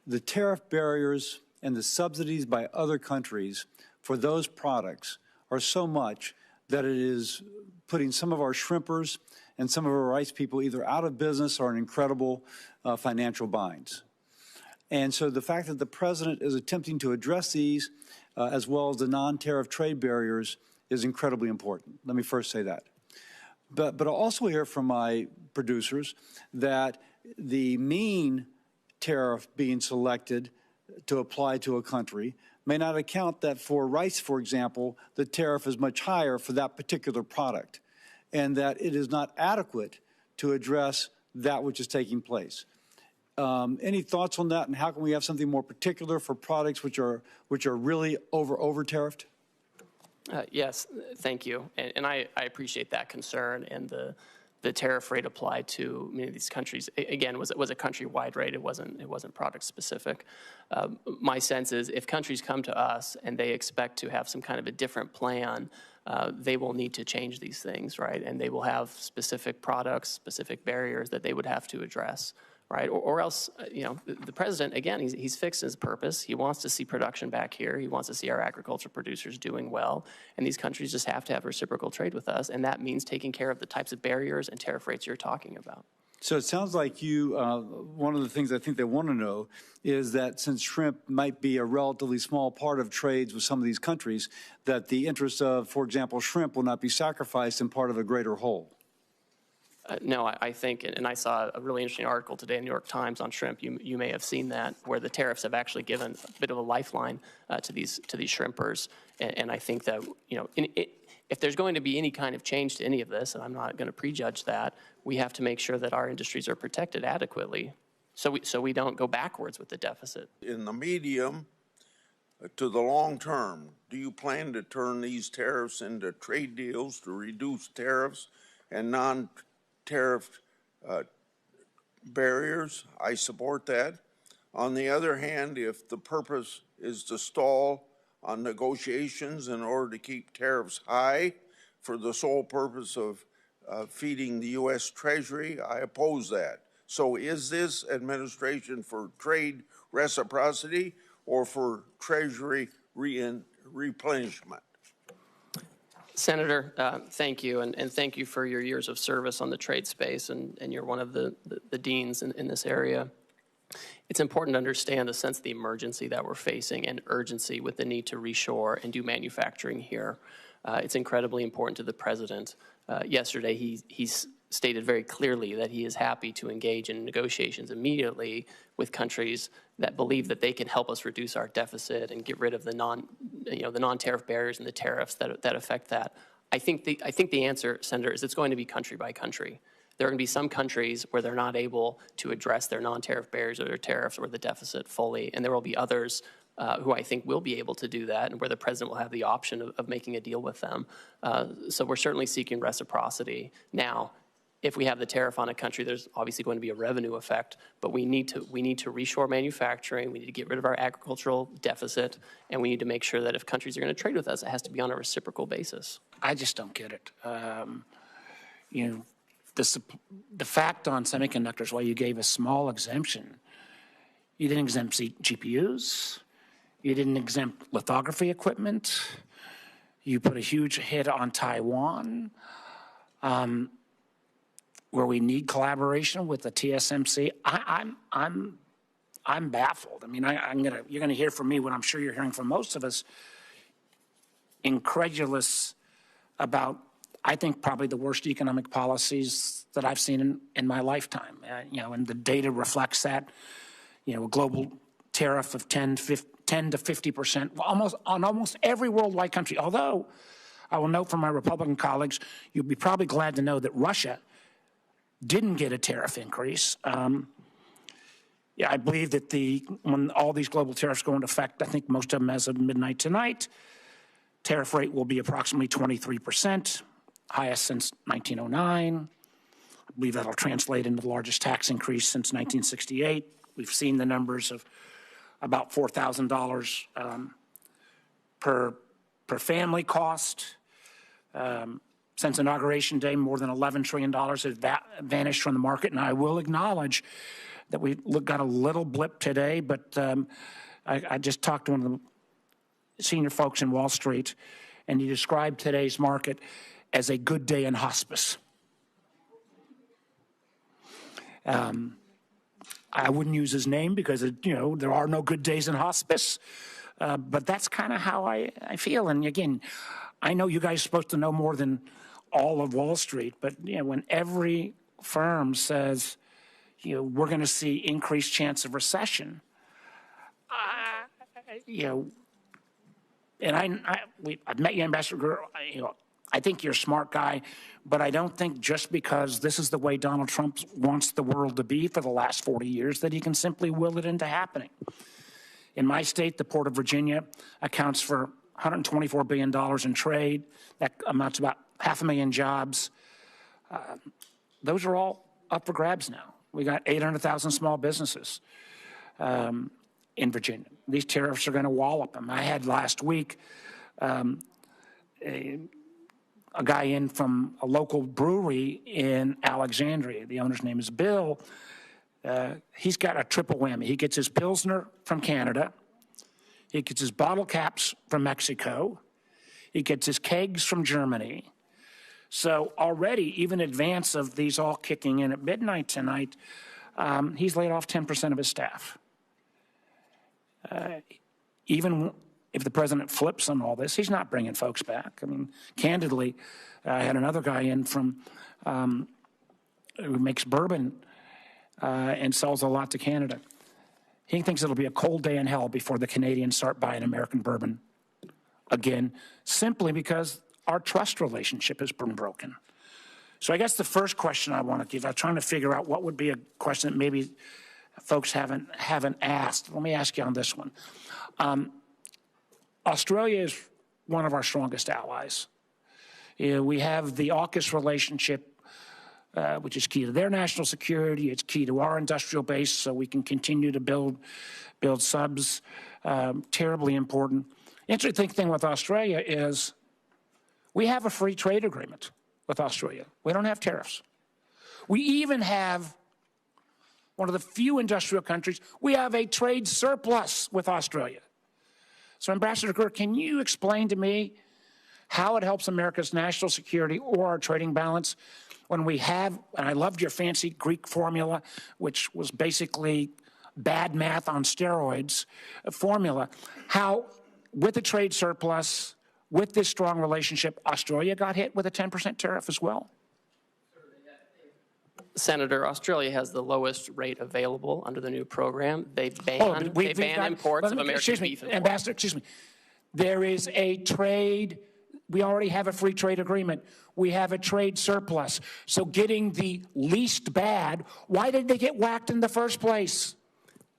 the tariff barriers and the subsidies by other countries for those products are so much that it is putting some of our shrimpers and some of our rice people either out of business or in incredible financial binds. And so the fact that the president is attempting to address these as well as the non-tariff trade barriers is incredibly important. Let me first say that. But I also hear from my producers that the mean tariff being selected to apply to a country may not account that for rice, for example, the tariff is much higher for that particular product, and that it is not adequate to address that which is taking place. Any thoughts on that, and how can we have something more particular for products which are really over tariffed? Yes, thank you, and I appreciate that concern. And the tariff rate applied to many of these countries again was a countrywide rate. It wasn't product specific. My sense is if countries come to us and they expect to have some kind of a different plan, they will need to change these things, right? And they will have specific products, specific barriers that they would have to address. Right, or else, the president, again, he's fixed his purpose. He wants to see production back here. He wants to see our agriculture producers doing well. And these countries just have to have reciprocal trade with us. And that means taking care of the types of barriers and tariff rates you're talking about. So it sounds like you, one of the things I think they want to know is that since shrimp might be a relatively small part of trades with some of these countries, that the interests of, for example, shrimp will not be sacrificed in part of a greater whole. No, I think, and I saw a really interesting article today in the New York Times on shrimp. You may have seen that, where the tariffs have actually given a bit of a lifeline to these shrimpers. And I think that, you know, if there's going to be any kind of change to any of this, and I'm not going to prejudge that, we have to make sure that our industries are protected adequately, so we don't go backwards with the deficit. In the medium to the long term, do you plan to turn these tariffs into trade deals to reduce tariffs and non-tariff barriers? I support that. On the other hand, if the purpose is to stall on negotiations in order to keep tariffs high for the sole purpose of feeding the U.S. Treasury, I oppose that. So is this administration for trade reciprocity or for Treasury replenishment? Senator, thank you, and thank you for your years of service on the trade space, and you're one of the deans in this area. It's important to understand the sense of the emergency that we're facing and urgency with the need to reshore and do manufacturing here. It's incredibly important to the president. Yesterday, he stated very clearly that he is happy to engage in negotiations immediately with countries that believe that they can help us reduce our deficit and get rid of the non-tariff barriers and the tariffs that affect that. I think the answer, Senator, is it's going to be country by country. There are going to be some countries where they're not able to address their non-tariff barriers or their tariffs or the deficit fully, and there will be others who I think will be able to do that, and where the president will have the option of making a deal with them. So we're certainly seeking reciprocity. Now, if we have the tariff on a country, there's obviously going to be a revenue effect, but we need to reshore manufacturing. We need to get rid of our agricultural deficit, and we need to make sure that if countries are going to trade with us, it has to be on a reciprocal basis. I just don't get it. You know, the fact on semiconductors, while you gave a small exemption, you didn't exempt GPUs, you didn't exempt lithography equipment, you put a huge hit on Taiwan, where we need collaboration with the TSMC. I'm baffled. I mean, you're gonna hear from me what I'm sure you're hearing from most of us, incredulous about, I think, probably the worst economic policies that I've seen in my lifetime. You know, and the data reflects that. You know, a global tariff of 10 to 50%, on almost every worldwide country. Although, I will note from my Republican colleagues, you'll be probably glad to know that Russia didn't get a tariff increase. Yeah, I believe that when all these global tariffs go into effect, I think most of them as of midnight tonight, tariff rate will be approximately 23%, highest since 1909. I believe that'll translate into the largest tax increase since 1968. We've seen the numbers of about $4,000 per family cost. Since Inauguration Day, more than $11 trillion has vanished from the market, and I will acknowledge that we got a little blip today, but I just talked to one of the senior folks in Wall Street, and he described today's market as a good day in hospice. I wouldn't use his name because, you know, there are no good days in hospice, but that's kind of how I feel. And again, I know you guys are supposed to know more than all of Wall Street, but you know, when every firm says, you know, we're going to see increased chance of recession, you know, and I've met you, Ambassador Guerrero, you know, I think you're a smart guy, but I don't think just because this is the way Donald Trump wants the world to be for the last 40 years that he can simply will it into happening. In my state, the Port of Virginia accounts for $124 billion in trade. That amounts to about 500,000 jobs. Those are all up for grabs now. We got 800,000 small businesses in Virginia. These tariffs are going to wallop them. I had last week a guy in from a local brewery in Alexandria. The owner's name is Bill. He's got a triple whammy. He gets his Pilsner from Canada. He gets his bottle caps from Mexico. He gets his kegs from Germany. So already, even in advance of these all kicking in at midnight tonight, he's laid off 10% of his staff. Even if the president flips on all this, he's not bringing folks back. I mean, candidly, I had another guy in from who makes bourbon and sells a lot to Canada. He thinks it'll be a cold day in hell before the Canadians start buying American bourbon again, simply because our trust relationship has been broken. So I guess the first question I want to give, I'm trying to figure out what would be a question that maybe folks haven't asked. Let me ask you on this one. Australia is one of our strongest allies. We have the AUKUS relationship, which is key to their national security. It's key to our industrial base, so we can continue to build subs. Terribly important. Interesting thing with Australia is we have a free trade agreement with Australia. We don't have tariffs. We even have one of the few industrial countries, we have a trade surplus with Australia. So Ambassador Gurr, can you explain to me how it helps America's national security or our trading balance when we have, and I loved your fancy Greek formula, which was basically bad math on steroids formula, how with the trade surplus, with this strong relationship, Australia got hit with a 10% tariff as well? Senator, Australia has the lowest rate available under the new program. They ban imports of American beef. Ambassador, excuse me. There is a trade. We already have a free trade agreement. We have a trade surplus. So getting the least bad, why did they get whacked in the first place?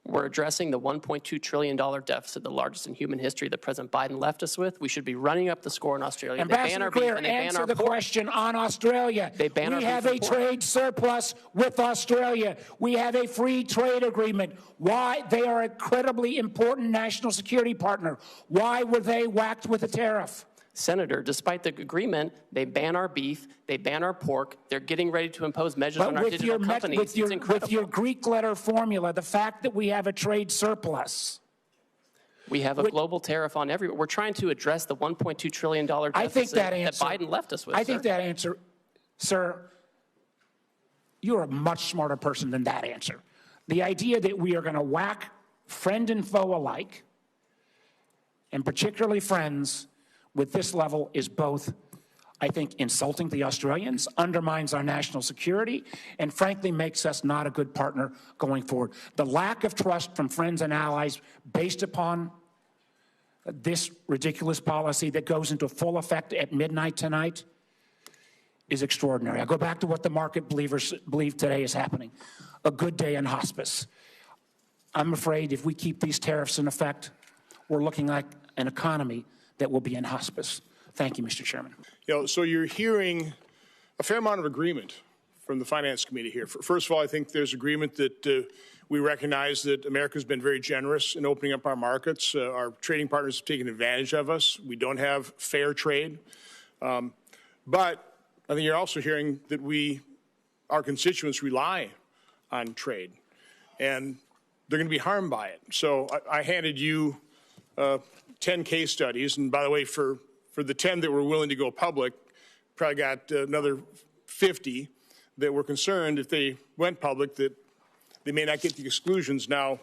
We're addressing the $1.2 trillion deficit, the largest in human history that President Biden left us with. We should be running up the score in Australia. Ambassador Greer, answer the question on Australia. We have a trade surplus with Australia. We have a free trade agreement. Why? They are an incredibly important national security partner. Why were they whacked with a tariff? Senator, despite the agreement, they ban our beef, they ban our pork, they're getting ready to impose measures on our digital companies. With your Greek letter formula, the fact that we have a trade surplus. We have a global tariff on everyone. We're trying to address the $1.2 trillion deficit that Biden left us with. I think that answer, sir, you're a much smarter person than that answer. The idea that we are going to whack friend and foe alike, and particularly friends, with this level is both, I think, insulting the Australians, undermines our national security, and frankly makes us not a good partner going forward. The lack of trust from friends and allies based upon this ridiculous policy that goes into full effect at midnight tonight is extraordinary. I go back to what the market believers believe today is happening. A good day in hospice. I'm afraid if we keep these tariffs in effect, we're looking like an economy that will be in hospice. Thank you, Mr. Chairman. So you're hearing a fair amount of agreement from the Finance Committee here. First of all, I think there's agreement that we recognize that America's been very generous in opening up our markets. Our trading partners have taken advantage of us. We don't have fair trade. But I think you're also hearing that our constituents rely on trade, and they're going to be harmed by it. So I handed you 10 case studies, and by the way, for the 10 that were willing to go public, probably got another 50 that were concerned if they went public that they may not get the exclusions. Now,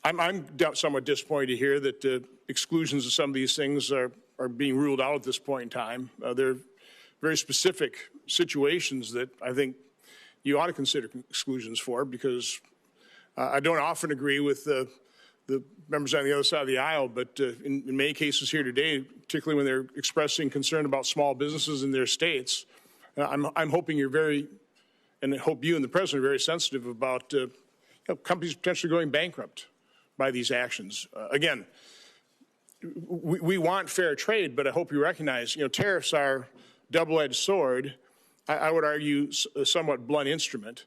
I'm somewhat disappointed to hear that exclusions of some of these things are being ruled out at this point in time. They're very specific situations that I think you ought to consider exclusions for, because I don't often agree with the members on the other side of the aisle, but in many cases here today, particularly when they're expressing concern about small businesses in their states, I'm hoping you're very, and I hope you and the President are very sensitive about companies potentially going bankrupt by these actions. Again, we want fair trade, but I hope you recognize, tariffs are double-edged sword. I would argue a somewhat blunt instrument.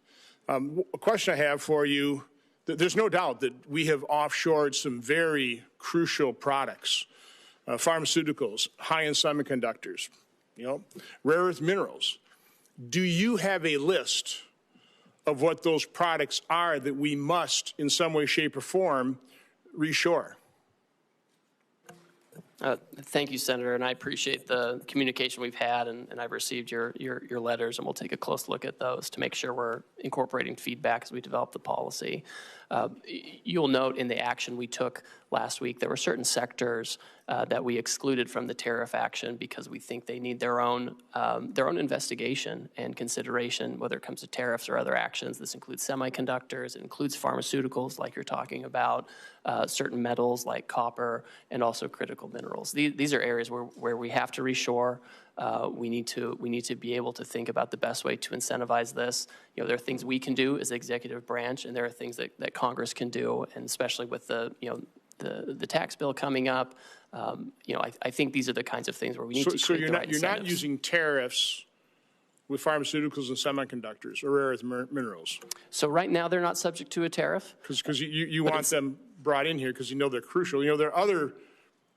A question I have for you: there's no doubt that we have offshored some very crucial products, pharmaceuticals, high-end semiconductors, rare earth minerals. Do you have a list of what those products are that we must, in some way, shape, or form, reshore? Thank you, Senator, and I appreciate the communication we've had, and I've received your letters, and we'll take a close look at those to make sure we're incorporating feedback as we develop the policy. You'll note in the action we took last week, there were certain sectors that we excluded from the tariff action because we think they need their own investigation and consideration, whether it comes to tariffs or other actions. This includes semiconductors, it includes pharmaceuticals like you're talking about, certain metals like copper, and also critical minerals. These are areas where we have to reshore. We need to be able to think about the best way to incentivize this. You know, there are things we can do as the executive branch, and there are things that Congress can do, and especially with the tax bill coming up. I think these are the kinds of things where we need to create the right incentives. So you're not using tariffs with pharmaceuticals and semiconductors or rare earth minerals? So right now they're not subject to a tariff. Because you want them brought in here because you know they're crucial. You know, there are other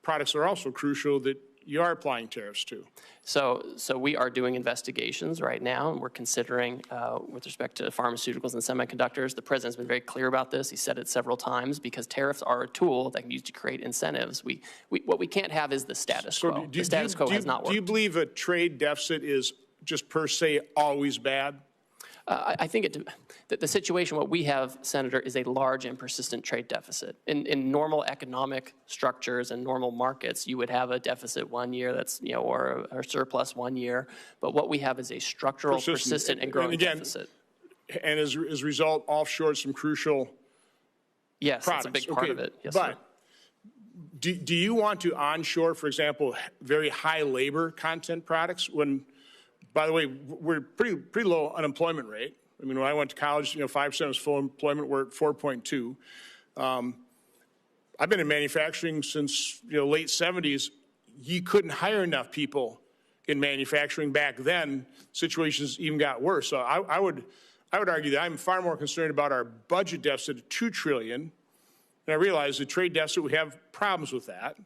products that are also crucial that you are applying tariffs to. So we are doing investigations right now, and we're considering, with respect to pharmaceuticals and semiconductors, the president's been very clear about this. He said it several times, because tariffs are a tool that can be used to create incentives. What we can't have is the status quo. The status quo has not worked. Do you believe a trade deficit is just per se always bad? I think the situation, what we have, Senator, is a large and persistent trade deficit. In normal economic structures and normal markets, you would have a deficit one year or a surplus one year. But what we have is a structural, persistent and growing deficit. And as a result, offshore some crucial yes, products. That's a big part of it. Yes, but do you want to onshore, for example, very high labor content products when, by the way, we're pretty low unemployment rate. I mean, when I went to college, 5% was full employment. We're at 4.2. I've been in manufacturing since late 70s. You couldn't hire enough people in manufacturing back then. Situations even got worse. So I would argue that I'm far more concerned about our budget deficit of $2 trillion. And I realize the trade deficit, we have problems with that.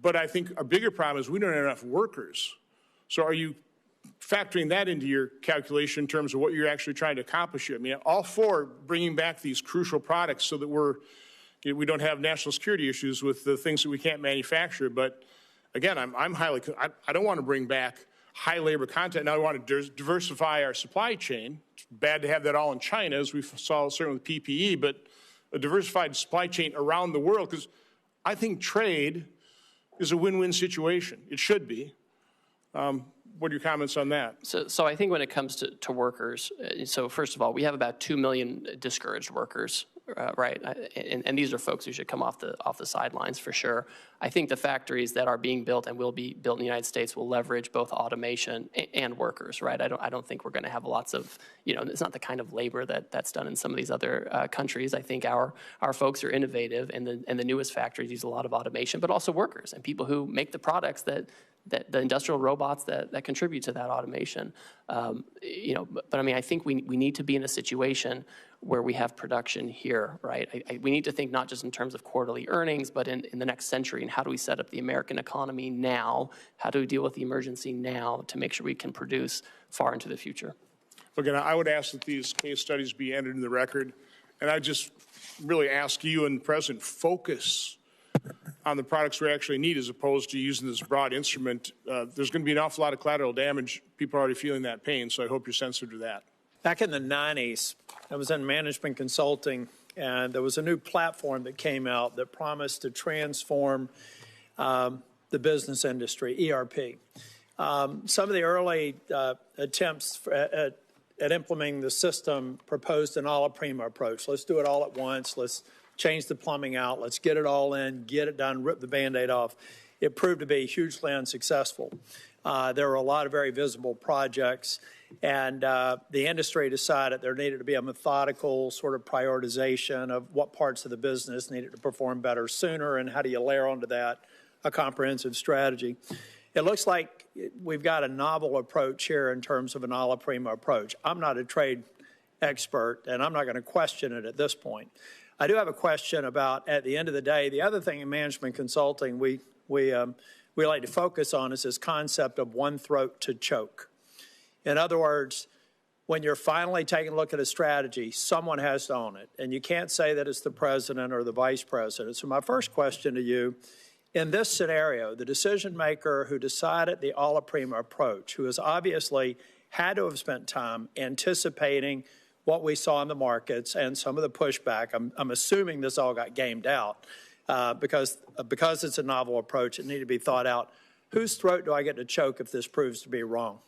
But I think a bigger problem is we don't have enough workers. So are you factoring that into your calculation in terms of what you're actually trying to accomplish here? I mean, all for bringing back these crucial products so that we don't have national security issues with the things that we can't manufacture. But again, I don't want to bring back high labor content. Now I want to diversify our supply chain. It's bad to have that all in China, as we saw certainly with PPE, but a diversified supply chain around the world, because I think trade is a win-win situation. It should be. What are your comments on that? So I think when it comes to workers, so first of all, we have about 2 million discouraged workers, right? And these are folks who should come off the sidelines for sure. I think the factories that are being built and will be built in the United States will leverage both automation and workers, right? I don't think we're going to have lots of, it's not the kind of labor that's done in some of these other countries. I think our folks are innovative, and the newest factories use a lot of automation, but also workers and people who make the products that the industrial robots that contribute to that automation. But I mean, I think we need to be in a situation where we have production here, right? We need to think not just in terms of quarterly earnings, but in the next century, and how do we set up the American economy now? How do we deal with the emergency now to make sure we can produce far into the future? Again, I would ask that these case studies be entered in the record, and I just really ask you and the President focus on the products we actually need, as opposed to using this broad instrument. There's going to be an awful lot of collateral damage. People are already feeling that pain, so I hope you're sensitive to that. Back in the 90s, I was in management consulting, and there was a new platform that came out that promised to transform the business industry, ERP. Some of the early attempts at implementing the system proposed an a la prima approach. Let's do it all at once. Let's change the plumbing out. Let's get it all in, get it done, rip the Band-Aid off. It proved to be hugely unsuccessful. There were a lot of very visible projects, and the industry decided there needed to be a methodical sort of prioritization of what parts of the business needed to perform better sooner, and how do you layer onto that a comprehensive strategy. It looks like we've got a novel approach here in terms of an a la prima approach. I'm not a trade expert, and I'm not going to question it at this point. I do have a question about, at the end of the day, the other thing in management consulting we like to focus on is this concept of one throat to choke. In other words, when you're finally taking a look at a strategy, someone has to own it. And you can't say that it's the president or the vice president. So my first question to you, in this scenario, the decision maker who decided the a la prima approach, who has obviously had to have spent time anticipating what we saw in the markets and some of the pushback. I'm assuming this all got gamed out because it's a novel approach. It needed to be thought out. Whose throat do I get to choke if this proves to be wrong?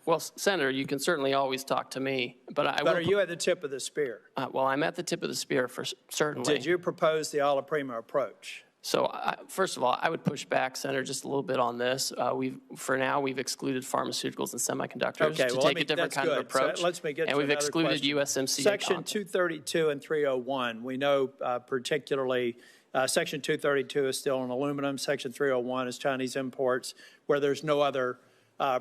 Well, Senator, you can certainly always talk to me, but are you at the tip of the spear? Well, I'm at the tip of the spear for certainly. Did you propose the alla prima approach? So, first of all, I would push back, Senator, just a little bit on this. For now, we've excluded pharmaceuticals and semiconductors to take a different kind of approach. So let's get and we've excluded USMCA. Section 232 and 301, we know particularly Section 232 is still on aluminum. Section 301 is Chinese imports, where there's no other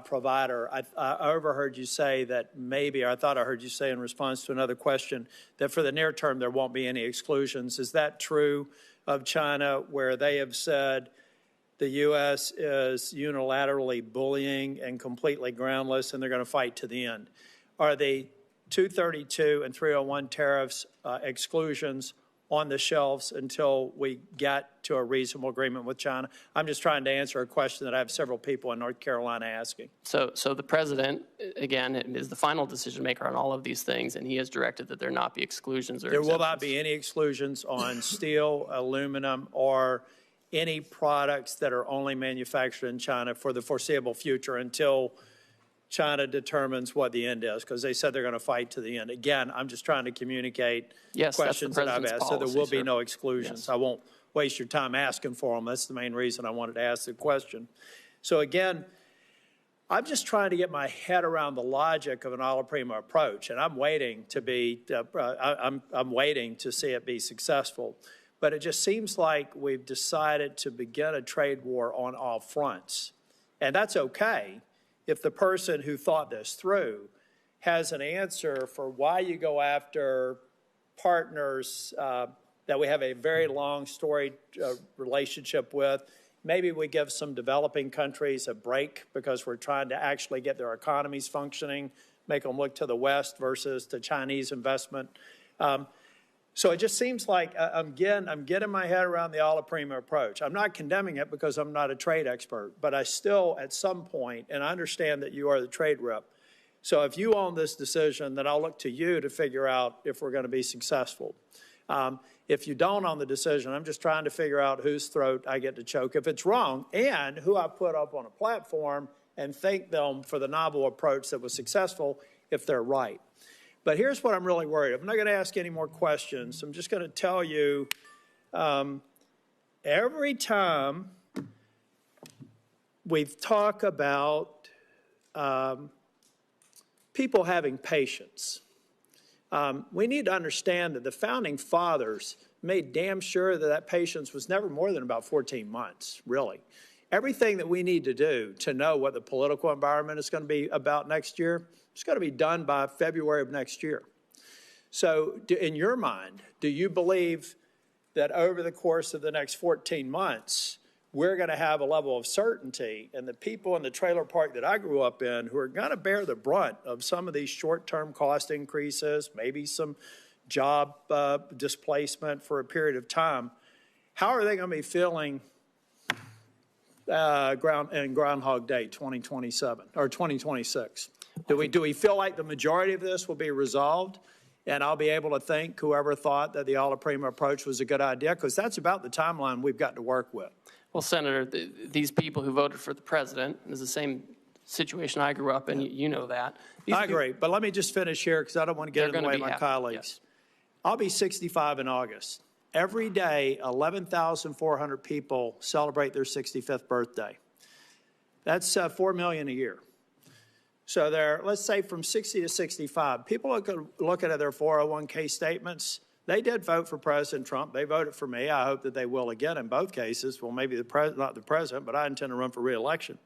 provider. I overheard you say that maybe, or I thought I heard you say in response to another question, that for the near term there won't be any exclusions. Is that true of China, where they have said the U.S. is unilaterally bullying and completely groundless and they're going to fight to the end? Are the 232 and 301 tariffs exclusions on the shelves until we get to a reasonable agreement with China? I'm just trying to answer a question that I have several people in North Carolina asking. So the president, again, is the final decision maker on all of these things, and he has directed that there not be exclusions or exemptions. There will not be any exclusions on steel, aluminum, or any products that are only manufactured in China for the foreseeable future until China determines what the end is, because they said they're going to fight to the end. Again, I'm just trying to communicate questions that I've asked, so there will be no exclusions. Yes. I won't waste your time asking for them. That's the main reason I wanted to ask the question. So again, I'm just trying to get my head around the logic of an alla prima approach, and I'm waiting to be, I'm waiting to see it be successful. But it just seems like we've decided to begin a trade war on all fronts, and that's okay if the person who thought this through has an answer for why you go after partners that we have a very long storied relationship with. Maybe we give some developing countries a break because we're trying to actually get their economies functioning, make them look to the West versus to Chinese investment. So it just seems like I'm getting my head around the alla prima approach. I'm not condemning it because I'm not a trade expert, but I still, at some point, and I understand that you are the trade rep. So if you own this decision, then I'll look to you to figure out if we're going to be successful. If you don't own the decision, I'm just trying to figure out whose throat I get to choke if it's wrong, and who I put up on a platform and thank them for the novel approach that was successful if they're right. But here's what I'm really worried. I'm not going to ask any more questions. I'm just going to tell you, every time we talk about people having patience, we need to understand that the Founding Fathers made damn sure that that patience was never more than about 14 months, really. Everything that we need to do to know what the political environment is going to be about next year, it's going to be done by February of next year. So in your mind, do you believe that over the course of the next 14 months, we're going to have a level of certainty, and the people in the trailer park that I grew up in who are going to bear the brunt of some of these short-term cost increases, maybe some job displacement for a period of time, how are they going to be feeling Groundhog Day 2027 or 2026? Do we feel like the majority of this will be resolved and I'll be able to thank whoever thought that the alla prima approach was a good idea? Because that's about the timeline we've got to work with. Well, Senator, these people who voted for the president is the same situation I grew up in. You know that. I agree. But let me just finish here because I don't want to get in the way of my colleagues. Yes. I'll be 65 in August. Every day, 11,400 people celebrate their 65th birthday. That's 4 million a year. So there, let's say from 60 to 65, people looking at their 401k statements. They did vote for President Trump. They voted for me. I hope that they will again in both cases. Well, maybe not the president, but I intend to run for re-election.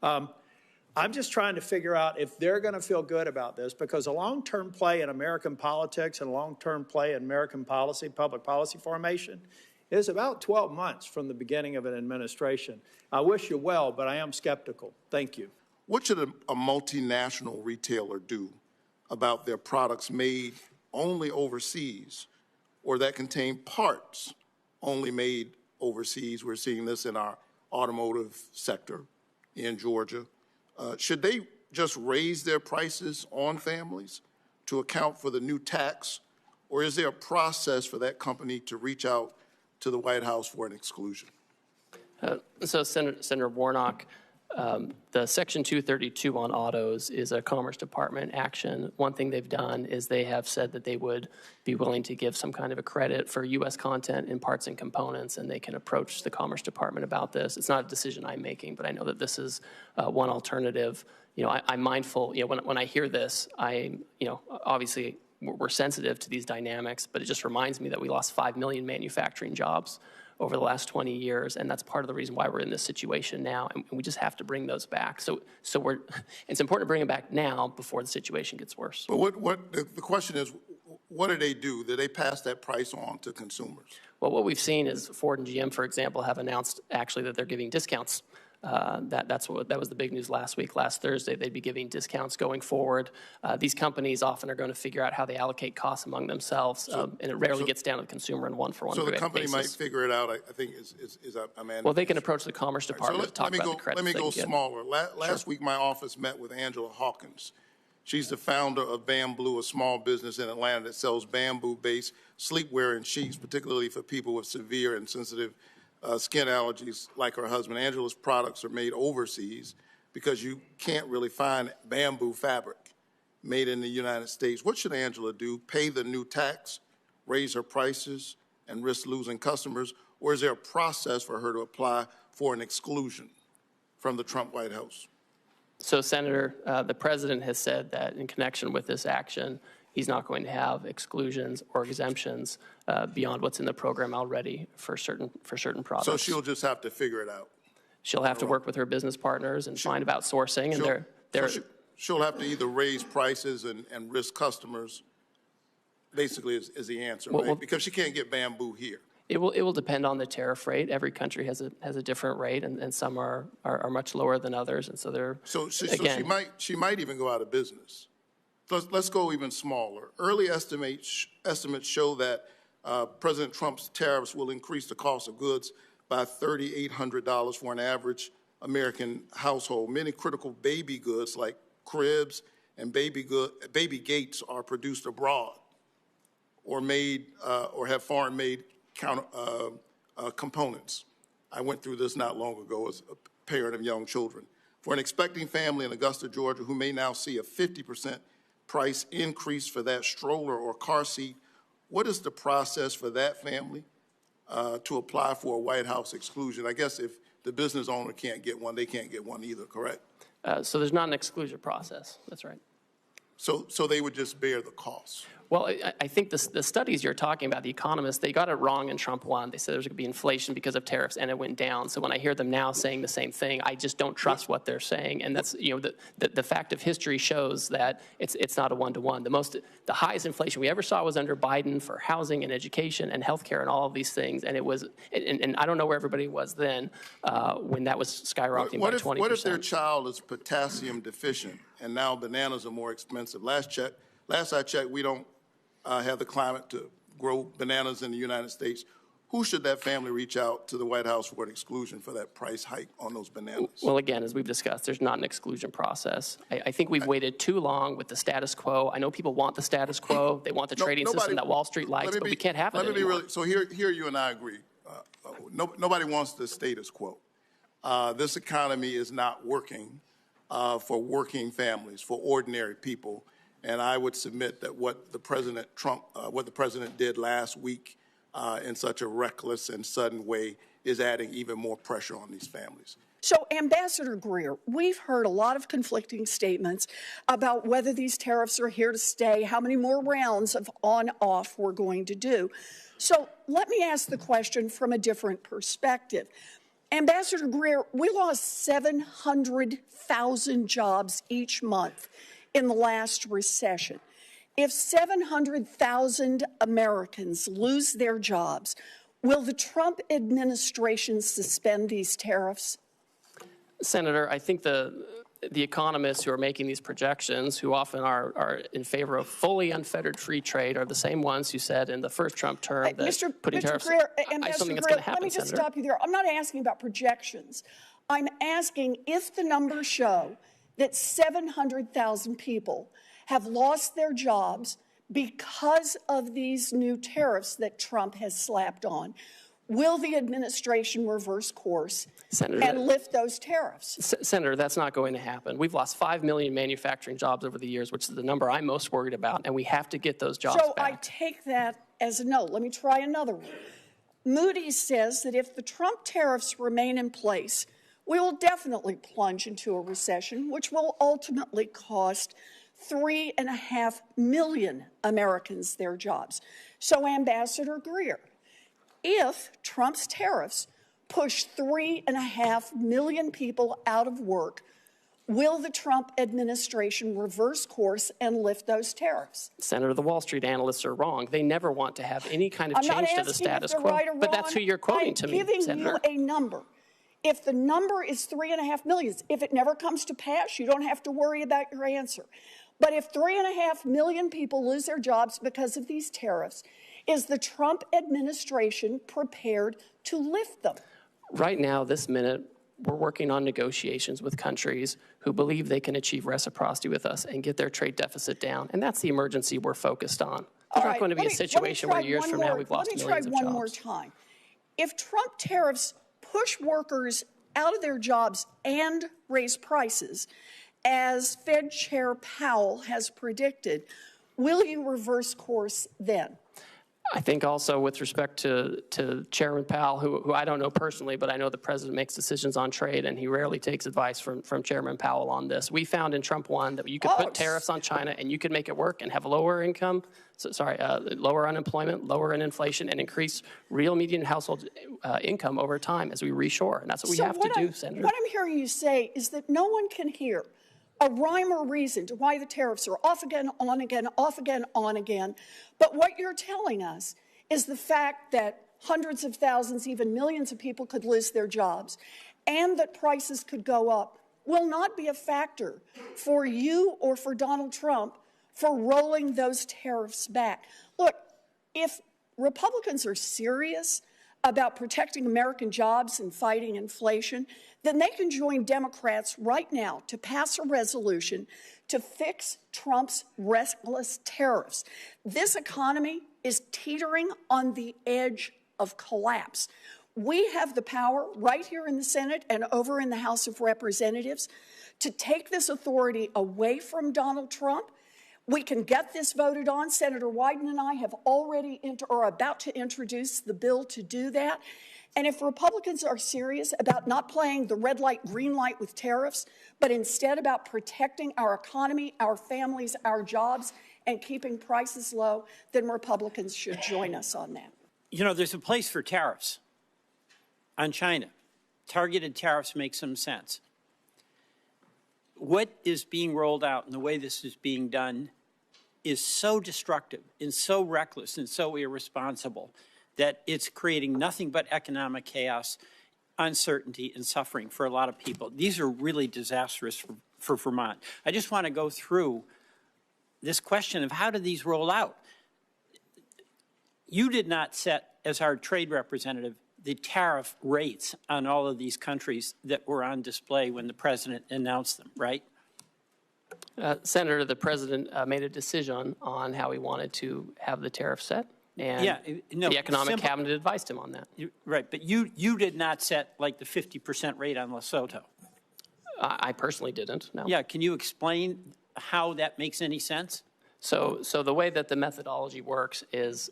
I'm just trying to figure out if they're going to feel good about this, because a long-term play in American politics and a long-term play in American policy, public policy formation, is about 12 months from the beginning of an administration. I wish you well, but I am skeptical. Thank you. What should a multinational retailer do about their products made only overseas or that contain parts only made overseas? We're seeing this in our automotive sector in Georgia. Should they just raise their prices on families to account for the new tax, or is there a process for that company to reach out to the White House for an exclusion? So Senator Warnock, the Section 232 on autos is a Commerce Department action. One thing they've done is they have said that they would be willing to give some kind of a credit for U.S. content in parts and components, and they can approach the Commerce Department about this. It's not a decision I'm making, but I know that this is one alternative. You know, I'm mindful, you know, when I hear this, obviously we're sensitive to these dynamics, but it just reminds me that we lost 5 million manufacturing jobs over the last 20 years, and that's part of the reason why we're in this situation now, and we just have to bring those back. So it's important to bring them back now before the situation gets worse. But the question is, what do they do? Do they pass that price on to consumers? Well, what we've seen is Ford and GM, for example, have announced actually that they're giving discounts. That was the big news last week. Last Thursday, they'd be giving discounts going forward. These companies often are going to figure out how they allocate costs among themselves, and it rarely gets down to the consumer in one-for-one basis. So the company might figure it out, I think, well, they can approach the Commerce Department to talk about the credits. Let me go smaller. Last week, my office met with Angela Hawkins. She's the founder of Bamboo, a small business in Atlanta that sells bamboo-based sleepwear and sheets, particularly for people with severe and sensitive skin allergies like her husband. Angela's products are made overseas because you can't really find bamboo fabric made in the United States. What should Angela do? Pay the new tax, raise her prices, and risk losing customers? Or is there a process for her to apply for an exclusion from the Trump White House? So, Senator, the president has said that in connection with this action, he's not going to have exclusions or exemptions beyond what's in the program already for certain products. So she'll just have to figure it out. She'll have to work with her business partners and find about sourcing, and she'll have to either raise prices and risk customers. Basically, is the answer, right? Because she can't get bamboo here. It will depend on the tariff rate. Every country has a different rate, and some are much lower than others, and so they're she might even go out of business. Let's go even smaller. Early estimates show that President Trump's tariffs will increase the cost of goods by $3,800 for an average American household. Many critical baby goods like cribs and baby gates are produced abroad or made or have foreign-made components. I went through this not long ago as a parent of young children. For an expecting family in Augusta, Georgia, who may now see a 50% price increase for that stroller or car seat, what is the process for that family to apply for a White House exclusion? I guess if the business owner can't get one, they can't get one either, correct? So there's not an exclusion process. That's right. So they would just bear the costs. Well, I think the studies you're talking about, the economists, they got it wrong in Trump 1. They said there's going to be inflation because of tariffs, and it went down. So when I hear them now saying the same thing, I just don't trust what they're saying. And that's, you know, the fact of history shows that it's not a one-to-one. The highest inflation we ever saw was under Biden for housing and education and healthcare and all of these things. And it was, and I don't know where everybody was then when that was skyrocketing by 20%. What if their child is potassium deficient and now bananas are more expensive? Last I checked, we don't have the climate to grow bananas in the United States. Who should that family reach out to the White House for an exclusion for that price hike on those bananas? Well, again, as we've discussed, there's not an exclusion process. I think we've waited too long with the status quo. I know people want the status quo. They want the trading system that Wall Street likes, but we can't have it anymore. So here you and I agree. Nobody wants the status quo. This economy is not working for working families, for ordinary people. And I would submit that what the President did last week in such a reckless and sudden way is adding even more pressure on these families. So, Ambassador Greer, we've heard a lot of conflicting statements about whether these tariffs are here to stay, how many more rounds of on-off we're going to do. So let me ask the question from a different perspective. Ambassador Greer, we lost 700,000 jobs each month in the last recession. If 700,000 Americans lose their jobs, will the Trump administration suspend these tariffs? Senator, I think the economists who are making these projections, who often are in favor of fully unfettered free trade, are the same ones who said in the first Trump term that putting tariffs on something that's going to happen, let me just Senator. stop you there. I'm not asking about projections. I'm asking if the numbers show that 700,000 people have lost their jobs because of these new tariffs that Trump has slapped on. Will the administration reverse course and lift those tariffs? Senator, that's not going to happen. We've lost 5 million manufacturing jobs over the years, which is the number I'm most worried about, and we have to get those jobs so back. I take that as a no. Let me try another one. Moody's says that if the Trump tariffs remain in place, we will definitely plunge into a recession, which will ultimately cost 3.5 million Americans their jobs. So, Ambassador Greer, if Trump's tariffs push 3.5 million people out of work, will the Trump administration reverse course and lift those tariffs? Senator, the Wall Street analysts are wrong. They never want to have any kind of change to the status quo. Right or but that's who you're quoting to me, Senator. Senator. I'm giving you a number. If the number is 3.5 million, if it never comes to pass, you don't have to worry about your answer. But if 3.5 million people lose their jobs because of these tariffs, is the Trump administration prepared to lift them? Right now, this minute, we're working on negotiations with countries who believe they can achieve reciprocity with us and get their trade deficit down. And that's the emergency we're focused on. There's not going to be a situation where years from now we've lost millions of jobs. Let me try one more time. If Trump tariffs push workers out of their jobs and raise prices, as Fed Chair Powell has predicted, will you reverse course then? I think also with respect to Chairman Powell, who I don't know personally, but I know the president makes decisions on trade, and he rarely takes advice from Chairman Powell on this. We found in Trump 1 that you could put tariffs on China and you could make it work and have lower income, lower unemployment, lower inflation, and increase real median household income over time as we reshore. And that's what we have to do, Senator. What I'm hearing you say is that no one can hear a rhyme or reason to why the tariffs are off again, on again, off again, on again. But what you're telling us is the fact that hundreds of thousands, even millions of people could lose their jobs and that prices could go up will not be a factor for you or for Donald Trump for rolling those tariffs back. Look, if Republicans are serious about protecting American jobs and fighting inflation, then they can join Democrats right now to pass a resolution to fix Trump's reckless tariffs. This economy is teetering on the edge of collapse. We have the power right here in the Senate and over in the House of Representatives to take this authority away from Donald Trump. We can get this voted on. Senator Wyden and I have already are about to introduce the bill to do that. And if Republicans are serious about not playing the red light, green light with tariffs, but instead about protecting our economy, our families, our jobs, and keeping prices low, then Republicans should join us on that. You know, there's a place for tariffs on China. Targeted tariffs make some sense. What is being rolled out and the way this is being done is so destructive and so reckless and so irresponsible that it's creating nothing but economic chaos, uncertainty, and suffering for a lot of people. These are really disastrous for Vermont. I just want to go through this question of how do these roll out? You did not set, as our trade representative, the tariff rates on all of these countries that were on display when the president announced them, right? Senator, the president made a decision on how he wanted to have the tariff set. And the economic cabinet advised him on that. Right, but you did not set like the 50% rate on Lesotho. I personally didn't, no. Yeah, can you explain how that makes any sense? So the way that the methodology works is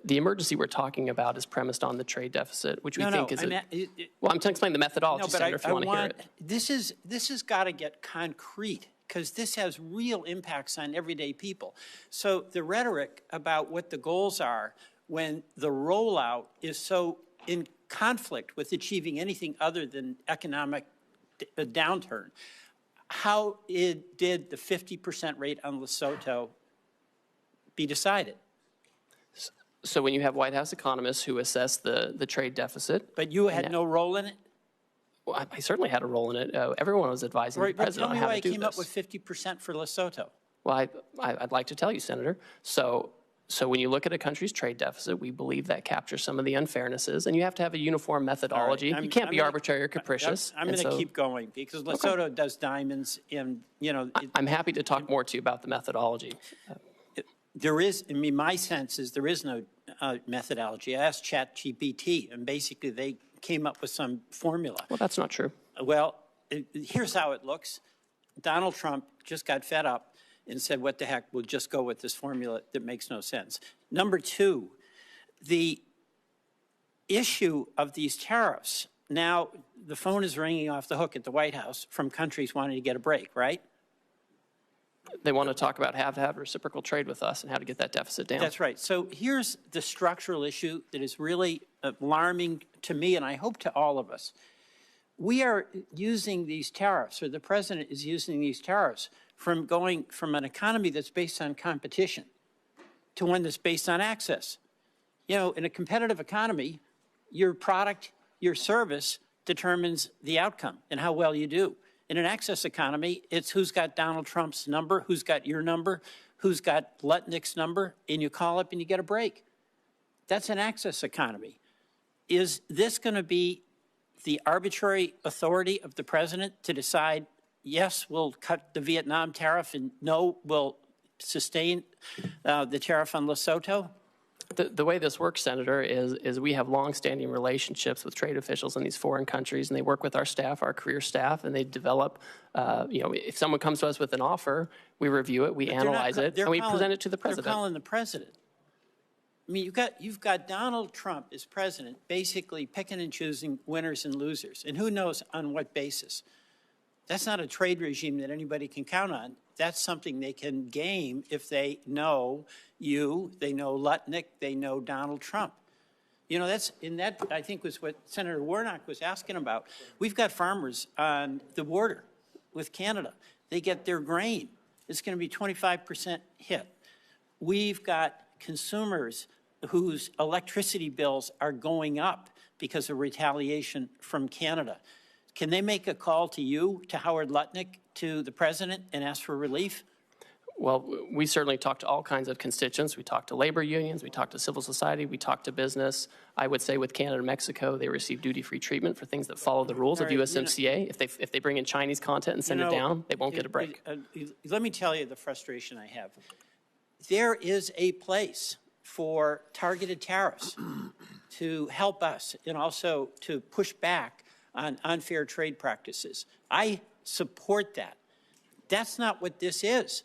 the emergency we're talking about is premised on the trade deficit, which we think is well, I'm trying to explain the methodology, Senator, if you want to hear it. This has got to get concrete, because this has real impacts on everyday people. So the rhetoric about what the goals are when the rollout is so in conflict with achieving anything other than economic downturn, how did the 50% rate on Lesotho be decided? So when you have White House economists who assess the trade deficit. But you had no role in it? Well, I certainly had a role in it. Everyone was advising the president on how to do this. Tell me why I came up with 50% for Lesotho. Well, I'd like to tell you, Senator. So So when you look at a country's trade deficit, we believe that captures some of the unfairnesses, and you have to have a uniform methodology. You can't be arbitrary or capricious. I'm going to keep going because Lesotho does diamonds, and I'm happy to talk more to you about the methodology. There is, I mean, my sense is there is no methodology. I asked ChatGPT, and basically they came up with some formula. Well, that's not true. Well, here's how it looks. Donald Trump just got fed up and said, what the heck, we'll just go with this formula that makes no sense. Number two, the issue of these tariffs. Now, the phone is ringing off the hook at the White House from countries wanting to get a break, right? They want to talk about how to have reciprocal trade with us and how to get that deficit down. That's right. So here's the structural issue that is really alarming to me, and I hope to all of us. We are using these tariffs, or the president is using these tariffs, from going from an economy that's based on competition to one that's based on access. You know, in a competitive economy, your product, your service determines the outcome and how well you do. In an access economy, it's who's got Donald Trump's number, who's got your number, who's got Lutnick's number, and you call up and you get a break. That's an access economy. Is this going to be the arbitrary authority of the president to decide, yes, we'll cut the Vietnam tariff, and no, we'll sustain the tariff on Lesotho? The way this works, Senator, is we have longstanding relationships with trade officials in these foreign countries, and they work with our staff, our career staff, and they develop, if someone comes to us with an offer, we review it, we analyze it, and we present it to the president. They're calling the president. I mean, you've got Donald Trump as president basically picking and choosing winners and losers, and who knows on what basis. That's not a trade regime that anybody can count on. That's something they can game if they know you, they know Lutnick, they know Donald Trump. You know, that I think was what Senator Warnock was asking about. We've got farmers on the border with Canada. They get their grain. It's going to be 25% hit. We've got consumers whose electricity bills are going up because of retaliation from Canada. Can they make a call to you, to Howard Lutnick, to the president, and ask for relief? Well, we certainly talk to all kinds of constituents. We talk to labor unions, we talk to civil society, we talk to business. I would say with Canada and Mexico, they receive duty-free treatment for things that follow the rules of USMCA. If they bring in Chinese content and send it down, they won't get a break. Let me tell you the frustration I have. There is a place for targeted tariffs to help us and also to push back on unfair trade practices. I support that. That's not what this is.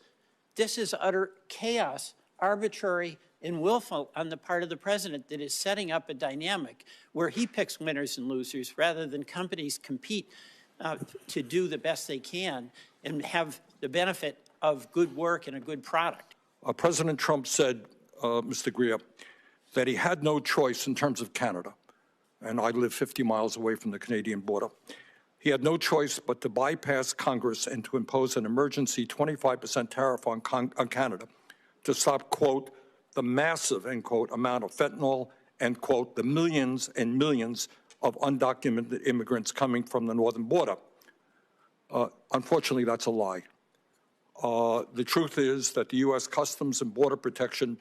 This is utter chaos, arbitrary and willful on the part of the president that is setting up a dynamic where he picks winners and losers rather than companies compete to do the best they can and have the benefit of good work and a good product. President Trump said, Mr. Greer, that he had no choice in terms of Canada. And I live 50 miles away from the Canadian border. He had no choice but to bypass Congress and to impose an emergency 25% tariff on Canada to stop, quote, the massive, end quote, amount of fentanyl and, quote, the millions and millions of undocumented immigrants coming from the northern border. Unfortunately, that's a lie. The truth is that the U.S. Customs and Border Protection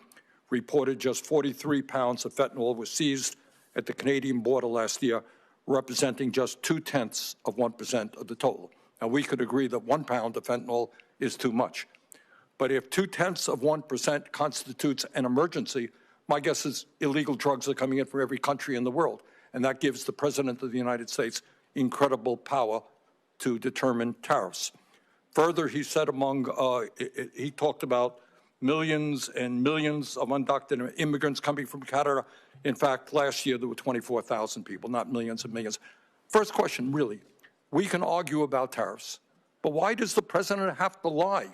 reported just 43 pounds of fentanyl was seized at the Canadian border last year, representing just 0.2% of the total. Now, we could agree that 1 pound of fentanyl is too much. But if 0.2% constitutes an emergency, my guess is illegal drugs are coming in from every country in the world. And that gives the President of the United States incredible power to determine tariffs. Further, he said he talked about millions and millions of undocumented immigrants coming from Canada. In fact, last year there were 24,000 people, not millions and millions. First question, really, we can argue about tariffs, but why does the president have to lie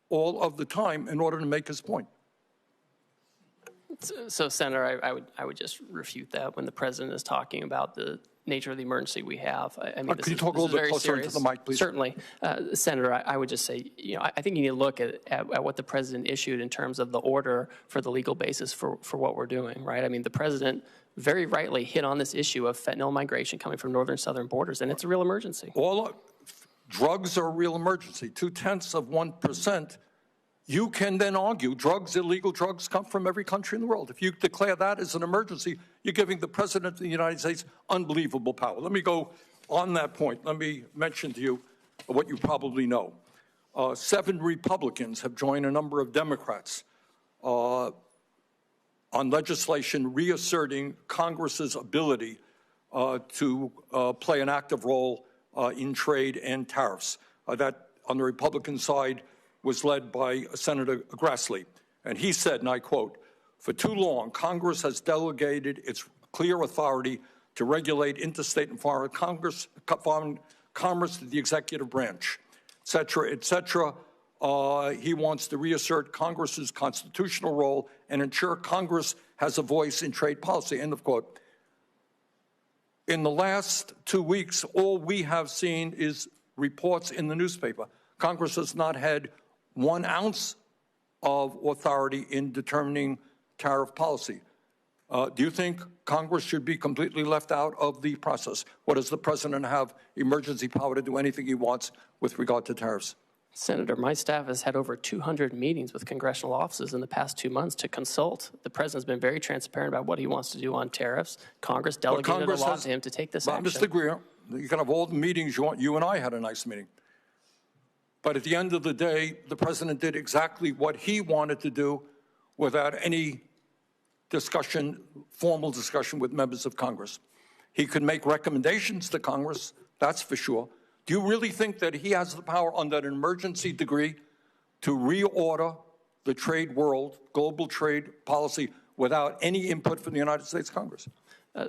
all of the time in order to make his point? So, Senator, I would just refute that when the president is talking about the nature of the emergency we have. I mean, could you talk a little bit closer into the mic, please? Certainly. Senator, I would just say, I think you need to look at what the president issued in terms of the order for the legal basis for what we're doing, right? I mean, the president very rightly hit on this issue of fentanyl migration coming from northern and southern borders, and it's a real emergency. Drugs are a real emergency. 0.2% you can then argue illegal drugs come from every country in the world. If you declare that as an emergency, you're giving the President of the United States unbelievable power. Let me go on that point. Let me mention to you what you probably know. 7 Republicans have joined a number of Democrats on legislation reasserting Congress's ability to play an active role in trade and tariffs. That, on the Republican side, was led by Senator Grassley. And he said, and I quote, "For too long, Congress has delegated its clear authority to regulate interstate and foreign commerce to the executive branch, et cetera, et cetera." He wants to reassert Congress's constitutional role and ensure Congress has a voice in trade policy, end of quote. In the last 2 weeks, all we have seen is reports in the newspaper. Congress has not had 1 ounce of authority in determining tariff policy. Do you think Congress should be completely left out of the process? Or does the President have emergency power to do anything he wants with regard to tariffs? Senator, my staff has had over 200 meetings with congressional offices in the past 2 months to consult. The President's been very transparent about what he wants to do on tariffs. Congress delegated a law to him to take this action. Mr. Greer, you can have all the meetings you want. You and I had a nice meeting. But at the end of the day, the President did exactly what he wanted to do without any discussion, formal discussion with members of Congress. He could make recommendations to Congress, that's for sure. Do you really think that he has the power under an emergency degree to reorder the trade world, global trade policy, without any input from the United States Congress?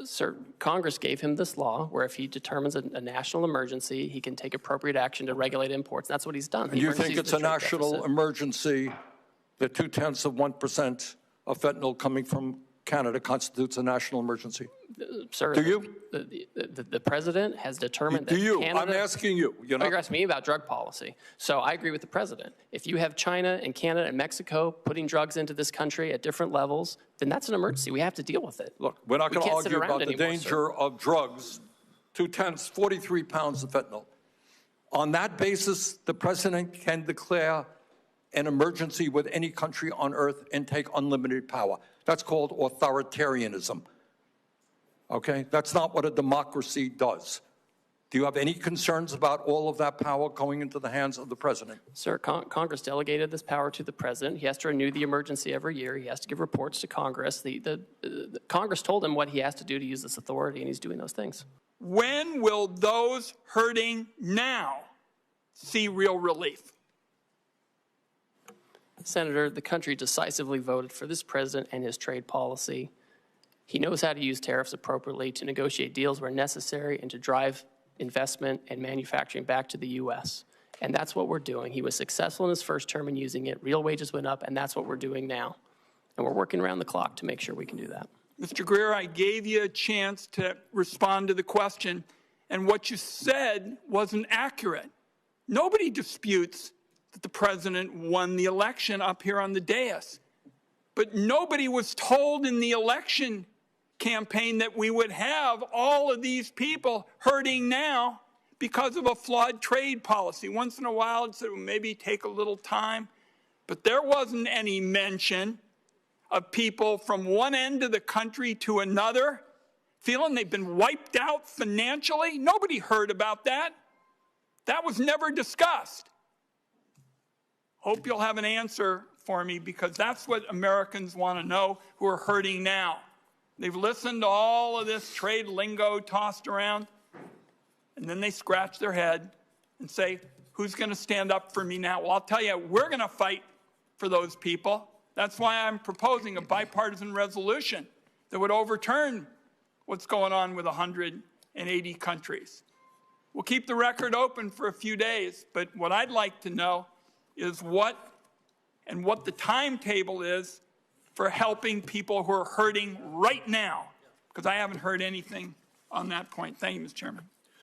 Sir, Congress gave him this law where if he determines a national emergency, he can take appropriate action to regulate imports. And that's what he's done. And you think it's a national emergency that 0.2% of fentanyl coming from Canada constitutes a national emergency? Sir, do you? The President has determined that Canada... I'm asking you. You're asking me about drug policy. So I agree with the President. If you have China and Canada and Mexico putting drugs into this country at different levels, then that's an emergency. We have to deal with it. Look, we're not going to argue about the danger of drugs. 43 pounds of fentanyl. On that basis, the President can declare an emergency with any country on earth and take unlimited power. That's called authoritarianism. Okay? That's not what a democracy does. Do you have any concerns about all of that power going into the hands of the President? Sir, Congress delegated this power to the President. He has to renew the emergency every year. He has to give reports to Congress. Congress told him what he has to do to use this authority, and he's doing those things. When will those hurting now see real relief? Senator, the country decisively voted for this President and his trade policy. He knows how to use tariffs appropriately to negotiate deals where necessary and to drive investment and manufacturing back to the U.S. And that's what we're doing. He was successful in his first term in using it. Real wages went up, and that's what we're doing now. And we're working around the clock to make sure we can do that. Mr. Greer, I gave you a chance to respond to the question, and what you said wasn't accurate. Nobody disputes that the President won the election up here on the dais. But nobody was told in the election campaign that we would have all of these people hurting now because of a flawed trade policy. Once in a while, it would maybe take a little time, but there wasn't any mention of people from one end of the country to another feeling they've been wiped out financially. Nobody heard about that. That was never discussed. Hope you'll have an answer for me, because that's what Americans want to know who are hurting now. They've listened to all of this trade lingo tossed around, and then they scratch their head and say, who's going to stand up for me now? Well, I'll tell you, we're going to fight for those people. That's why I'm proposing a bipartisan resolution that would overturn what's going on with 180 countries. We'll keep the record open for a few days, but what I'd like to know is what the timetable is for helping people who are hurting right now, because I haven't heard anything on that point. Thank you, Mr. Chairman.